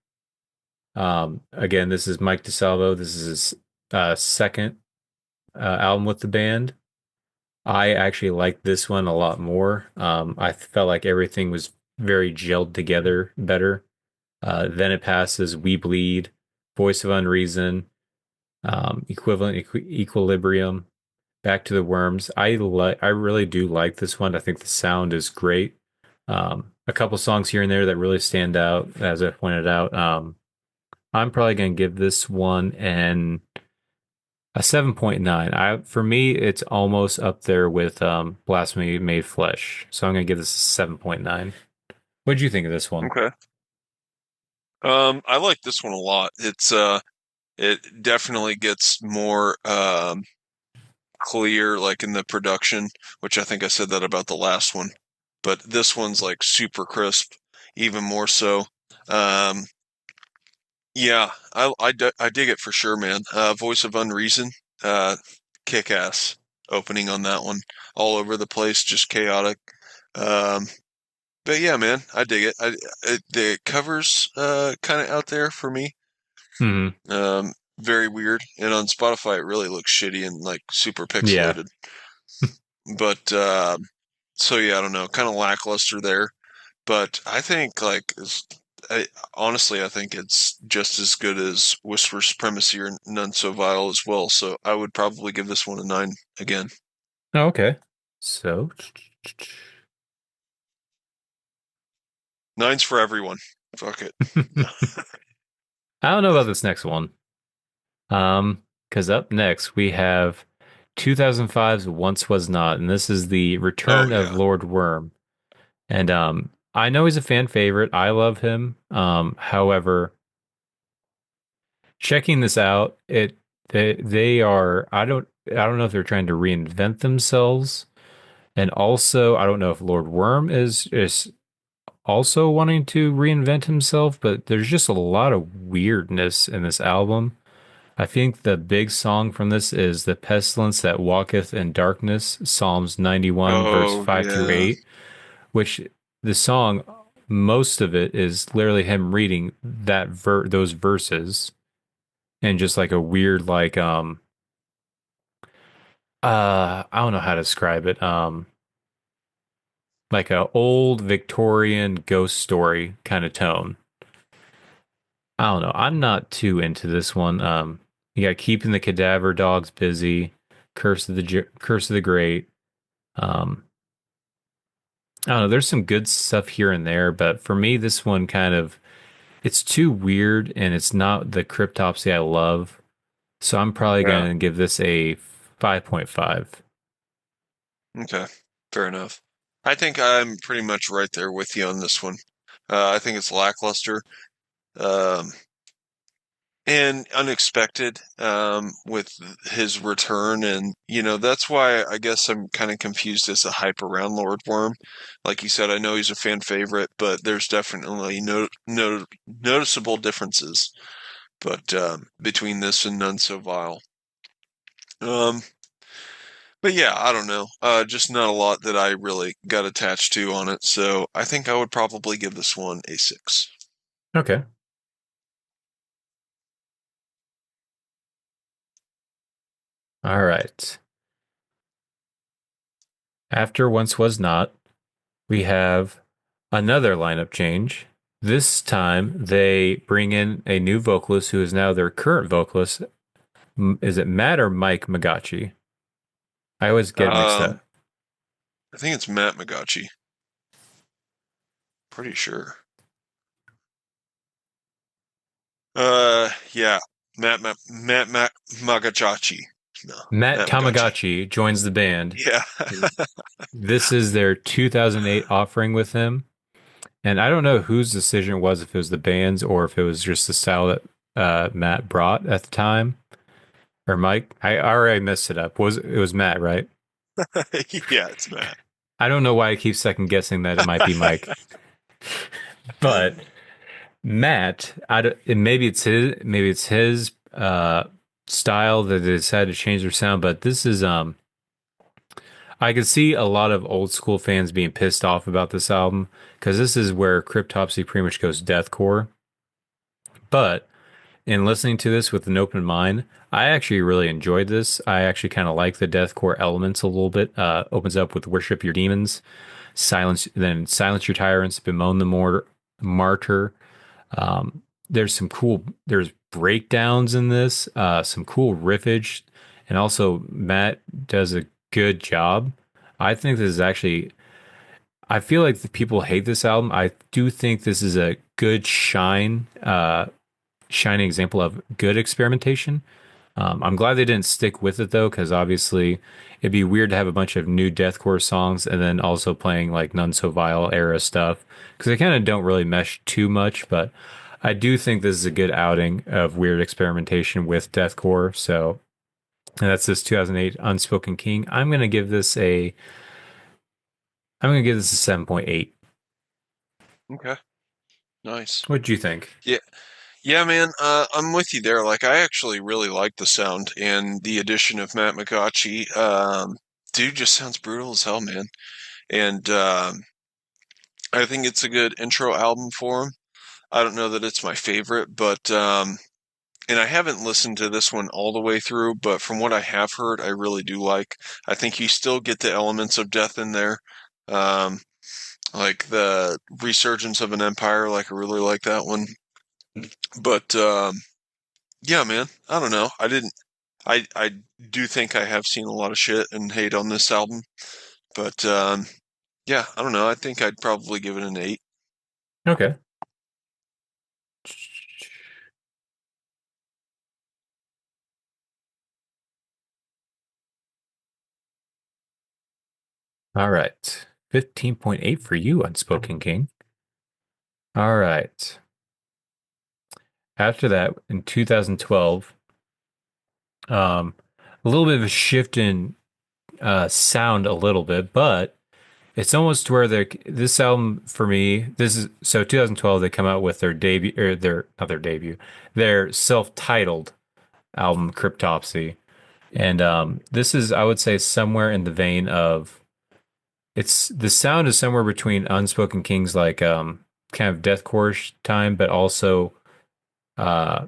Again, this is Mike DeSalvo. This is his second album with the band. I actually liked this one a lot more. I felt like everything was very gelled together better. Then it passes, We Bleed, Voice of Unreason, Equilibrium, Back to the Worms. I really do like this one. I think the sound is great. A couple songs here and there that really stand out, as I pointed out. I'm probably gonna give this one a 7.9. For me, it's almost up there with Blasphemy Made Flesh. So I'm gonna give this a 7.9. What did you think of this one? Okay. I like this one a lot. It definitely gets more clear, like in the production, which I think I said that about the last one, but this one's like super crisp, even more so. Um, yeah, I dig it for sure, man. Voice of Unreason, uh, kick ass opening on that one, all over the place, just chaotic. Um, but yeah, man, I dig it. The covers kind of out there for me. Hmm. Very weird, and on Spotify it really looks shitty and like super Yeah. pixelated. But so yeah, I don't know, kind of lackluster there. But I think honestly, I think it's just as good as Whisper Supremacy or None So Vile as well. So I would probably give this one a 9 again. Oh, okay. So Nine's for everyone. Fuck it. I don't know about this next one. Because up next we have 2005's Once Was Not, and this is the Oh return of yeah. Lord Worm. And I know he's a fan favorite. I love him. However, checking this out, they are I don't know if they're trying to reinvent themselves. And also, I don't know if Lord Worm is also wanting to reinvent himself, but there's just a lot of weirdness in this album. I think the big song from this is The Pestilence That Walketh in Darkness, Psalms 91, verse Oh 5 through yeah. 8, which the song, most of it is literally him reading those verses and just like a weird, I don't know how to describe it. Like a old Victorian ghost story kind of tone. I don't know. I'm not too into this one. You got Keeping the Cadaver Dogs Busy, Curse of the Great. Um, I don't know. There's some good stuff here and there, but for me, this one kind of it's too weird and it's not the Cryptopsy I love. So I'm probably Yeah. going to give this a 5.5. Okay. Fair enough. I think I'm pretty much right there with you on this one. I think it's lackluster. Um, and unexpected with his return, and that's why I guess I'm kind of confused as to hype around Lord Worm. Like you said, I know he's a fan favorite, but there's definitely no noticeable differences but between this and None So Vile. um but yeah, I don't know, just not a lot that I really got attached to on it, so I think I would probably give this one a 6. Okay. All right. After Once Was Not, we have another lineup change. This time they bring in a new vocalist who is now their current vocalist. Is it Matt or Mike Magachi? I always get mixed up. I think it's Matt Magachi. Pretty sure. Yeah, Matt Magachachi. No, Matt Matt Magachi. Tamagotchi joins the band. Yeah. This is their 2008 offering with him. And I don't know whose decision it was, if it was the band's or if it was just the style that Matt brought at the time. Or Mike. I already messed it up. It was Matt, right? Yeah, it's Matt. I don't know why I keep second guessing that it might be Mike. But Matt, maybe it's his style that they decided to change their sound, but this is I could see a lot of old school fans being pissed off about this album because this is where Cryptopsy pretty much goes deathcore. But in listening to this with an open mind, I actually really enjoyed this. I actually kind of like the deathcore elements a little bit. Opens up with "Worship Your Demons," silence your tyrants, bemoan the martyr. There's breakdowns in this, some cool riffage, and also Matt does a good job. I think this is actually, I feel like the people hate this album. I do think this is a good shining example of good experimentation. I'm glad they didn't stick with it though, because obviously it'd be weird to have a bunch of new deathcore songs and then also playing like None So Vile era stuff, because they kind of don't really mesh too much. But I do think this is a good outing of weird experimentation with deathcore. So, and that's this 2008 Unspoken King. I'm gonna give this a 7.8. Okay. Nice. What do you think? Yeah, man. I'm with you there. Like, I actually really like the sound and the addition of Matt Magachi. Dude just sounds brutal as hell, man. And I think it's a good intro album for him. I don't know that it's my favorite, but and I haven't listened to this one all the way through, but from what I have heard, I really do like. I think you still get the elements of death in there, um, like the Resurgence of an Empire. Like, I really like that one. But yeah, man, I don't know. I didn't. I do think I have seen a lot of shit and hate on this album, but yeah, I don't know. I think I'd probably give it an 8. Okay. All right. 15.8 for you, Unspoken King. All right. After that, in 2012, a little bit of a shift in sound a little bit, but it's almost where this album for me, this is so 2012 they come out with their debut, or their not their debut, their self-titled album Cryptopsy. And this is, I would say, somewhere in the vein of, the sound is somewhere between Unspoken King's like kind of deathcore time, but also uh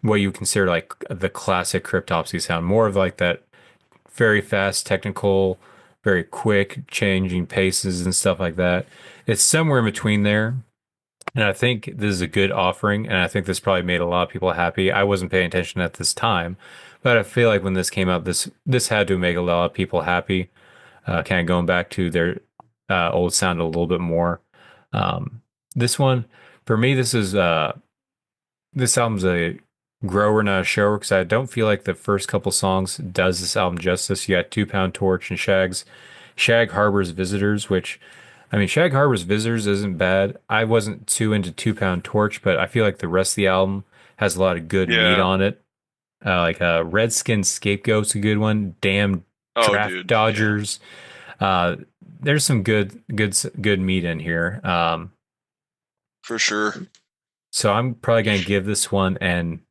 what you consider like the classic Cryptopsy sound, more of like that very fast, technical, very quick, changing paces and stuff like that. It's somewhere in between there. And I think this is a good offering, and I think this probably made a lot of people happy. I wasn't paying attention at this time, but I feel like when this came out, this had to make a lot of people happy. Kind of going back to their old sound a little bit more. This one, for me, this album's a grower, not a shower, because I don't feel like the first couple songs does this album justice. You got 2 Pound Torch and Shag Harbor's Visitors, which I mean, Shag Harbor's Visitors isn't bad. I wasn't too into 2 Pound Torch, but I feel like the rest of the album has a lot of good meat Yeah. on it. Redskin Scapegoat's a good one. Damn Oh, Draft dude. Yeah, Dodgers. Uh, there's some good meat in here. for sure. So I'm probably gonna give this one an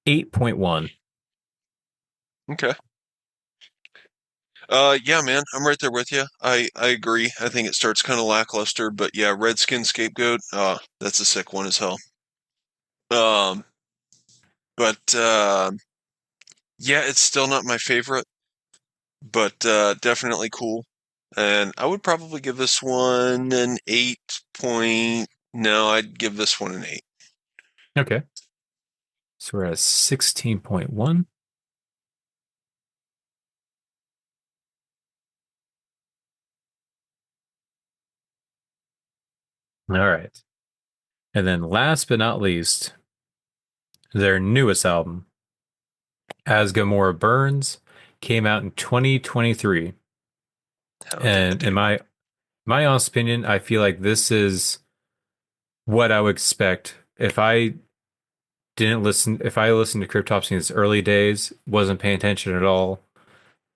8.1. Okay. Yeah, man, I'm right there with you. I agree. I think it starts kind of lackluster, but yeah, Redskin Scapegoat. That's a sick one as hell. Um, but yeah, it's still not my favorite, but definitely cool. And I would probably give this one an 8 point. No, I'd give this one an 8. Okay. So we're at 16.1. All right. And then last but not least, their newest album, As Gamora Burns, came out in 2023. Hell yeah, And in dude. my honest opinion, I feel like this is what I would expect if I listened to Cryptopsy in its early days, wasn't paying attention at all,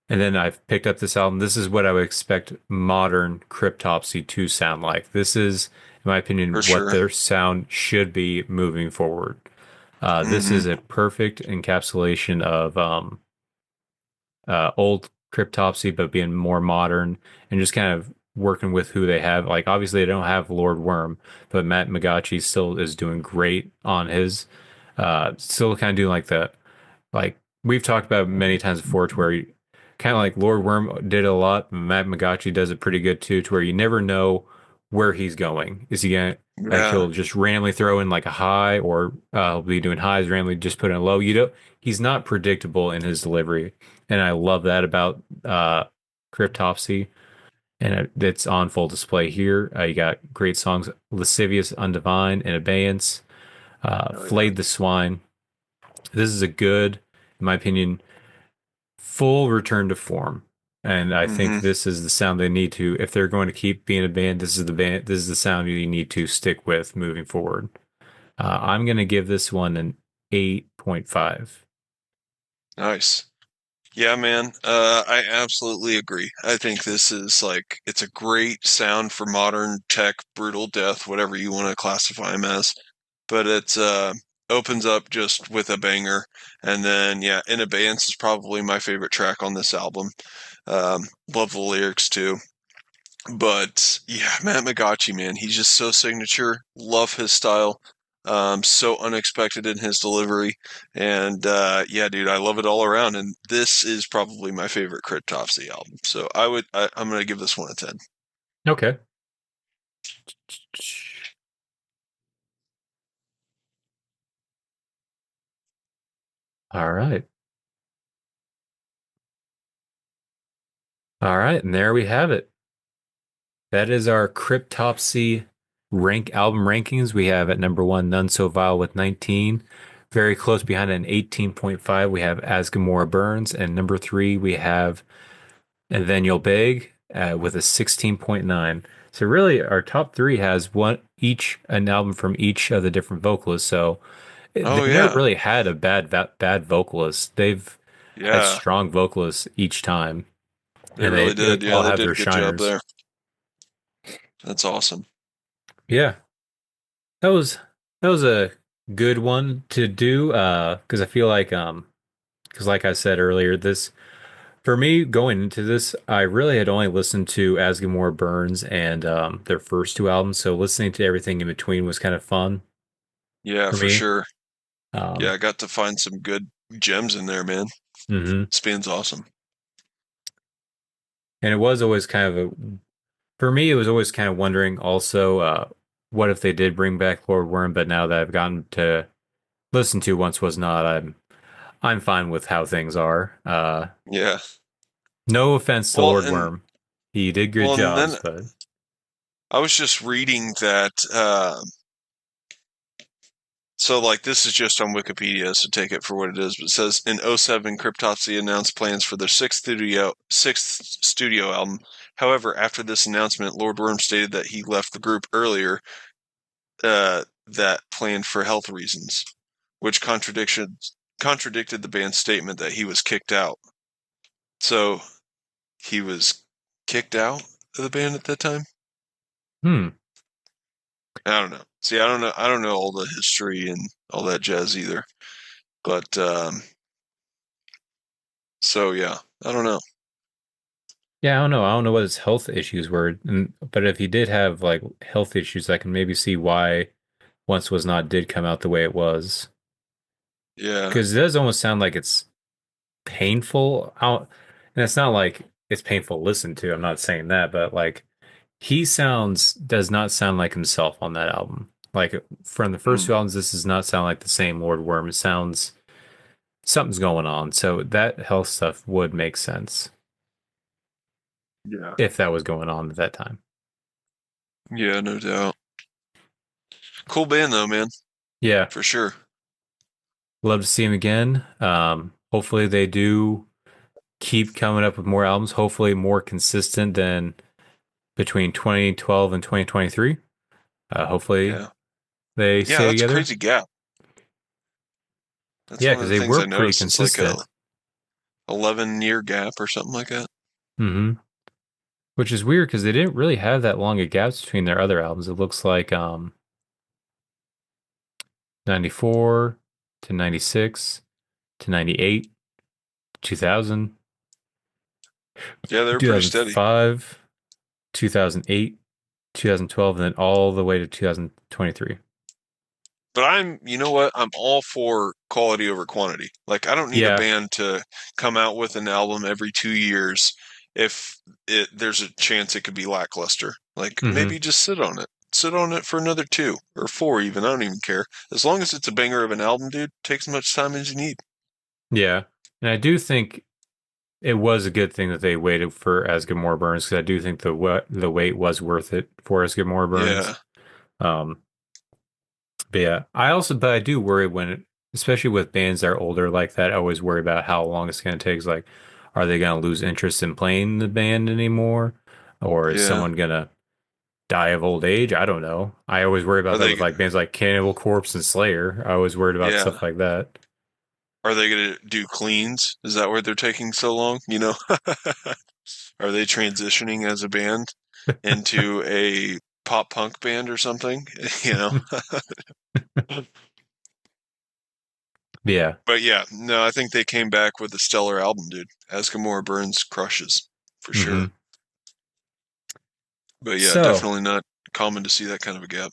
and then I've picked up this album. This is what I would expect modern Cryptopsy to sound like. This is, in my For opinion, what sure. their sound should be moving forward. This Mm-hmm. is a perfect encapsulation of old Cryptopsy, but being more modern and just kind of working with who they have. Like, obviously, they don't have Lord Worm, but Matt Magachi still is doing great on his. Still kind of doing like we've talked about many times before, to where kind of like Lord Worm did a lot. Matt Magachi does it pretty good too, to where you never know where he's going. Is he gonna like Yeah. he'll just randomly throw in like a high, or he'll be doing highs randomly, just put in a low. You know, he's not predictable in his delivery, and I love that about Cryptopsy. And it's on full display here. You got great songs: "Lascivious Undivine" and "Abeyance," Hell yeah. "Flayed the Swine." This is a good, in my opinion, full return to form. And I think Mm-hmm. this is the sound they need to, if they're going to keep being a band, this is the sound you need to stick with moving forward. I'm going to give this one an 8.5. Nice. Yeah, man. I absolutely agree. I think this is like it's a great sound for modern tech, brutal death, whatever you want to classify them as. But it's opens up just with a banger, and then yeah, In Abeyance is probably my favorite track on this album. Love the lyrics too. But yeah, Matt Magachi, man, he's just so signature. Love his style. So unexpected in his delivery. And yeah, dude, I love it all around. And this is probably my favorite Cryptopsy album. So I'm gonna give this one a 10. Okay. All right. All right. And there we have it. That is our Cryptopsy album rankings. We have at number one, None So Vile with 19. Very close behind an 18.5. We have As Gamora Burns. And number three, we have and then you'll beg with a 16.9. So really, our top three has an album from each of the different vocalists. So Oh they've never yeah. really had a bad vocalist. They've had Yeah. strong vocalists each time, They and really did. they Yeah, all they have did their a good job shiners. there. That's awesome. Yeah, that was a good one to do. Because I feel like because like I said earlier, this for me, going into this, I really had only listened to Asgore Burns and their first two albums, so listening to everything in between was kind of fun Yeah, for for me. sure. Yeah, Um, I got to find some good gems in there, man. mhm. Spin's awesome. And it was always kind of for me, it was always kind of wondering also, what if they did bring back Lord Worm, but now that I've gotten to listen to Once Was Not, I'm fine with how things are. Yeah. No offense to Well, Lord Worm, he did good and jobs, then but I was just reading that. So, like, this is just on Wikipedia, so take it for what it is. But it says in '07, Cryptopsy announced plans for their sixth studio album. However, after this announcement, Lord Worm stated that he left the group earlier. That plan for health reasons, which contradicted the band's statement that he was kicked out. So he was kicked out of the band at that time. Hmm. I don't know. See, I don't know all the history and all that jazz either. But so yeah, I don't know. Yeah, I don't know. I don't know what his health issues were, but if he did have like health issues, I can maybe see why Once Was Not did come out the way it was. Yeah. Because it does almost sound like it's painful out, and it's not like it's painful to listen to. I'm not saying that, but like he does not sound like himself on that album. Like from the first Mm, two albums, this does not sound like the same Lord Worm. It sounds something's going on. So that health stuff would make sense yeah. if that was going on at that time. Yeah, no doubt. Cool band though, man, Yeah, for sure. love to see him again. Hopefully they do keep coming up with more albums. Hopefully more consistent than between 2012 and 2023. Hopefully Yeah. they Yeah, stay that's a together. crazy gap. That's Yeah, one of because the they things were I pretty noticed. It's like consistent. a 11-year gap or something like that. Hmm. Which is weird because they didn't really have that long a gaps between their other albums. It looks like 94 to 96 to 98, 2000, Yeah, they were pretty steady. 2005, 2008, 2012, and then all the way to 2023. But you know what? I'm all for quality over quantity. Like, I don't need a Yeah. band to come out with an album every 2 years if there's a chance it could be lackluster. Like, Hmm. maybe just sit on it. Sit on it for another 2 or 4 even. I don't even care. As long as it's a banger of an album, dude, take as much time as you need. Yeah. And I do think it was a good thing that they waited for As Good More Burns because I do think the wait was worth it for As Good More Yeah. Burns. Um, but yeah, but I do worry especially with bands that are older like that, I always worry about how long it's going to take. It's like, are they going to lose interest in playing the band anymore? Or is Yeah. someone going to die of old age? I don't know. I always worry Are about that they with like bands like Cannibal Corpse and Slayer. I always worried about yeah. stuff like that. Are they gonna do cleans? Is that why they're taking so long? You know? Are they transitioning as a band into a pop punk band or something? You know? Yeah. But yeah, no, I think they came back with a stellar album, dude. Askamora Burns crushes for sure. Hmm. But yeah, So definitely not common to see that kind of a gap.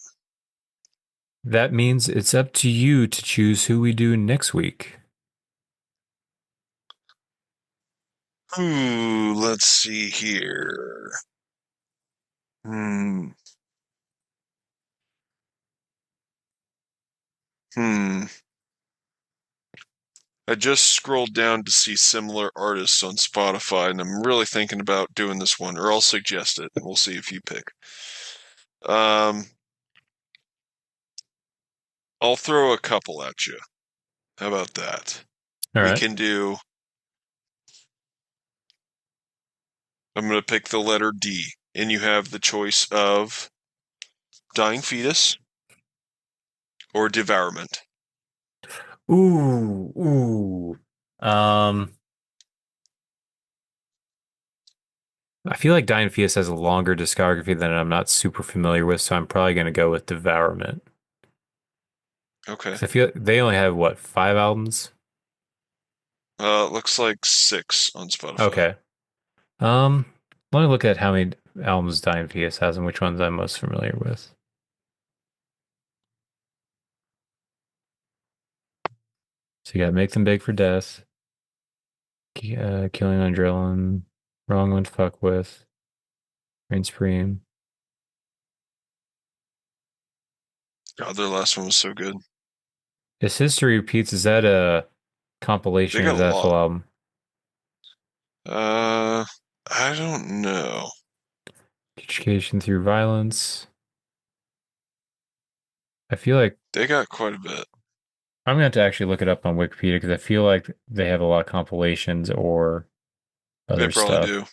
that means it's up to you to choose who we do next week. Ooh, let's see here. Hmm. Hmm. I just scrolled down to see similar artists on Spotify, and I'm really thinking about doing this one, or I'll suggest it. We'll see if you pick. Um, I'll throw a couple at you. How about that? All We right. can do. I'm going to pick the letter D, and you have the choice of Dying Fetus or Devourment. Ooh, ooh. Um, I feel like Dying Fetus has a longer discography that I'm not super familiar with, so I'm probably going to go with Devourment. Okay. 'Cause I feel they only have what, 5 albums? Looks like 6 on Spotify. Okay. Let me look at how many albums Dying Fetus has and which ones I'm most familiar with. So you got Make Them Beg for Death, Killing Adrenaline, Wrong One to Fuck With, Reign Supreme. God, their last one was so good. Is History Repeats, is that a They compilation or got is a that a full lot. album? Uh, I don't know. Education through violence. I feel like They got quite a bit. I'm gonna have to actually look it up on Wikipedia because I feel like they have a lot of compilations or They other probably stuff, do.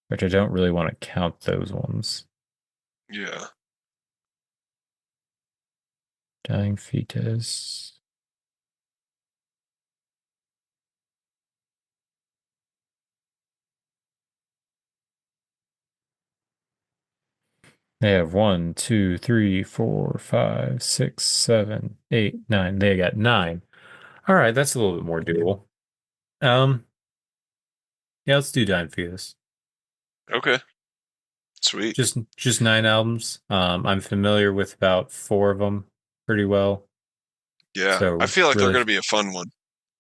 which I don't really want to count those ones. Yeah. Dying fetus. They have 1, 2, 3, 4, 5, 6, 7, 8, 9. They got 9. All right, that's a little bit more doable. Um, yeah, let's do Dying fetus. Okay. Sweet. Just 9 albums. I'm familiar with about 4 of them pretty well. Yeah. I So feel like they're really, going to be a fun one.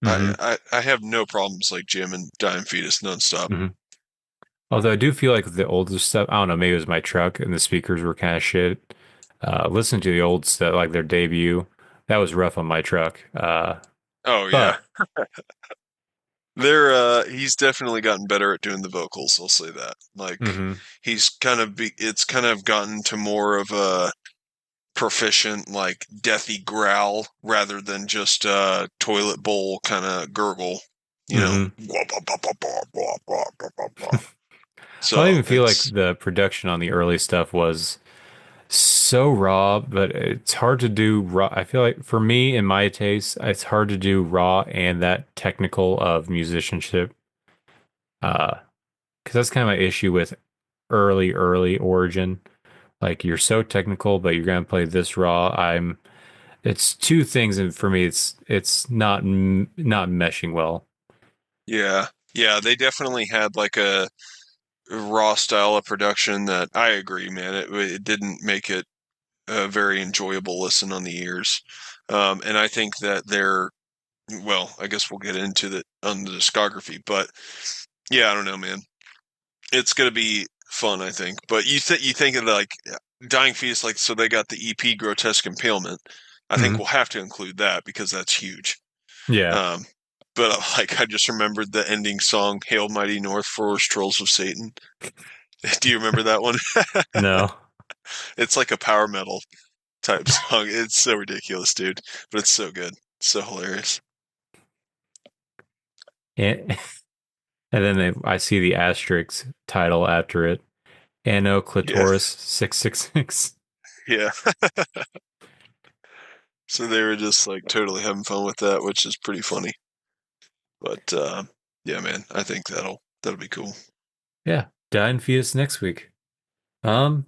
hmm I have no problems like Jim and Dying Fetus nonstop. hmm Although I do feel like the older stuff, I don't know, maybe it was my truck and the speakers were kind of shit. Listen to the old stuff, like their debut. That was rough on my truck. Oh yeah. But He's definitely gotten better at doing the vocals, I'll say that. Like mhm, it's kind of gotten to more of a proficient like deathy growl rather than just toilet bowl kind of gurgle, you know. mhm. I So even feel like it's the production on the early stuff was so raw, but it's hard to do raw. I feel like for me, in my taste, it's hard to do raw and that technical of musicianship. Because that's kind of my issue with early Origin. Like you're so technical, but you're gonna play this raw. It's two things, and for me, it's not meshing well. yeah. Yeah, they definitely had like a raw style of production that I agree, man. It didn't make it a very enjoyable listen on the ears. And I think that well, I guess we'll get into the on the discography, but yeah, I don't know, man. It's gonna be fun, I think. But you think of like Dying Fetus, like so they got the EP Grotesque Impalement. I think Mhm. we'll have to include that because that's huge. Yeah. Um, but like I just remembered the ending song, "Hail Mighty North Forest Trolls of Satan." Do you remember that one? No. It's like a power metal type song. It's so ridiculous, dude, but it's so good, so hilarious. And, and then I see the asterisk title after it. Anno Yeah, Clitoris 666. yeah. So they were just like totally having fun with that, which is pretty funny. But yeah, man, I think that'll be cool. Yeah. Dying fetus next week. Um,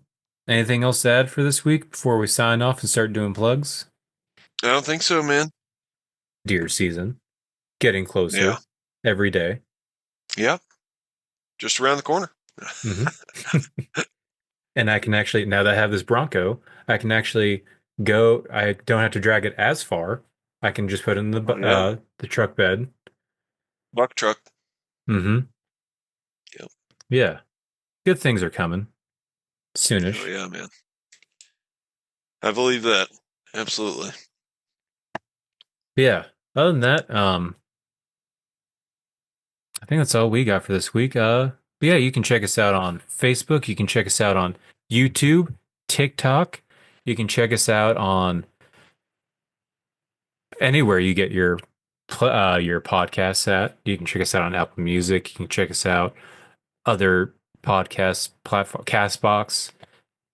Anything else to add for this week before we sign off and start doing plugs? I don't think so, man. Deer season. Getting Yeah, closer every day. yeah, just around the corner. Hmm And I can actually, now that I have this Bronco, I can actually go. I don't have to drag it as far. I can just put it in Oh yeah, the truck bed. buck truck. Hmm Yep. Yeah. Good things are coming Oh soonish. yeah, man. I believe that. Absolutely. Yeah. Other than that, I think that's all we got for this week. But yeah, you can check us out on Facebook. You can check us out on YouTube, TikTok. You can check us out on anywhere you get your podcasts at. You can check us out on Apple Music. You can check us out other podcast platform, Castbox,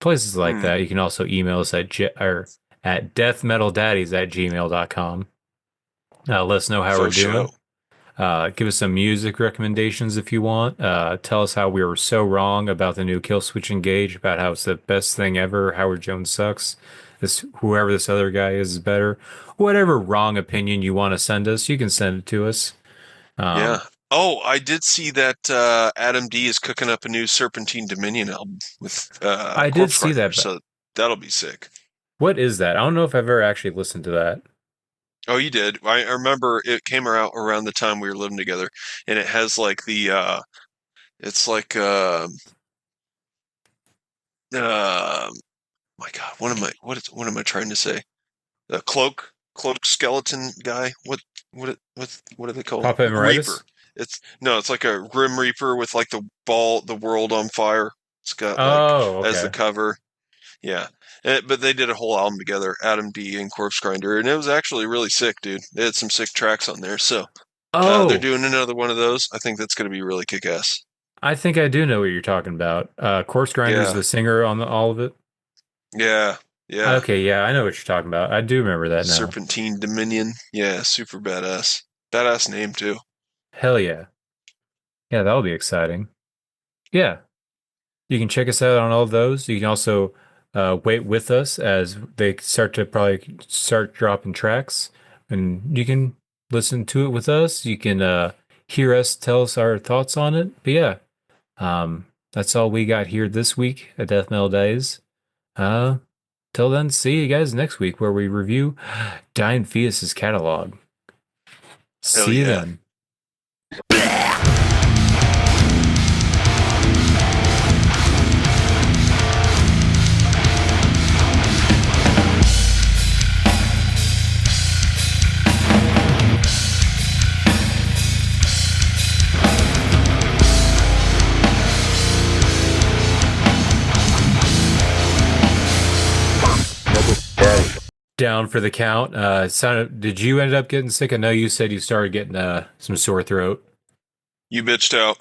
places like Hmm. that. You can also email us at deathmetaldaddies@gmail.com. Let us know how we're Faux show. doing. Give us some music recommendations if you want. Tell us how we were so wrong about the new Kill Switch Engage, about how it's the best thing ever. Howard Jones sucks. Whoever this other guy is better. Whatever wrong opinion you want to send us, you can send it to us. Yeah. Um, Oh, I did see that Adam D is cooking up a new Serpentine Dominion album with I did Corpse see Grinder, that, but so that'll be sick. what is that? I don't know if I've ever actually listened to that. Oh, you did. I remember it came out around the time we were living together, and it has like the it's like my God, what am I trying to say? The cloak skeleton guy. What are they called? Papa Reaper. Emeritus? It's like a Grim Reaper with like the world on fire. It's got like Oh, as the okay. cover. Yeah. But they did a whole album together, Adam D and Corpse Grinder, and it was actually really sick, dude. They had some sick tracks on there. So they're Oh, doing another one of those. I think that's going to be really kick ass. I think I do know what you're talking about. Corpse Grinder's Yeah. the singer on all of it. Yeah. Yeah. Okay, yeah, I know what you're talking about. I do remember that now. Serpentine Dominion. Yeah, super badass. Badass name too. Hell yeah. Yeah, that'll be exciting. Yeah. You can check us out on all of those. You can also wait with us as they start to probably start dropping tracks, and you can listen to it with us. You can hear us tell us our thoughts on it. But yeah, that's all we got here this week at Death Metal Days. Uh, till then, see you guys next week where we review Dying Fetus's catalog. Hell See you yeah. then. Down for the count. Did you end up getting sick? I know you said you started getting some sore throat. You bitched out.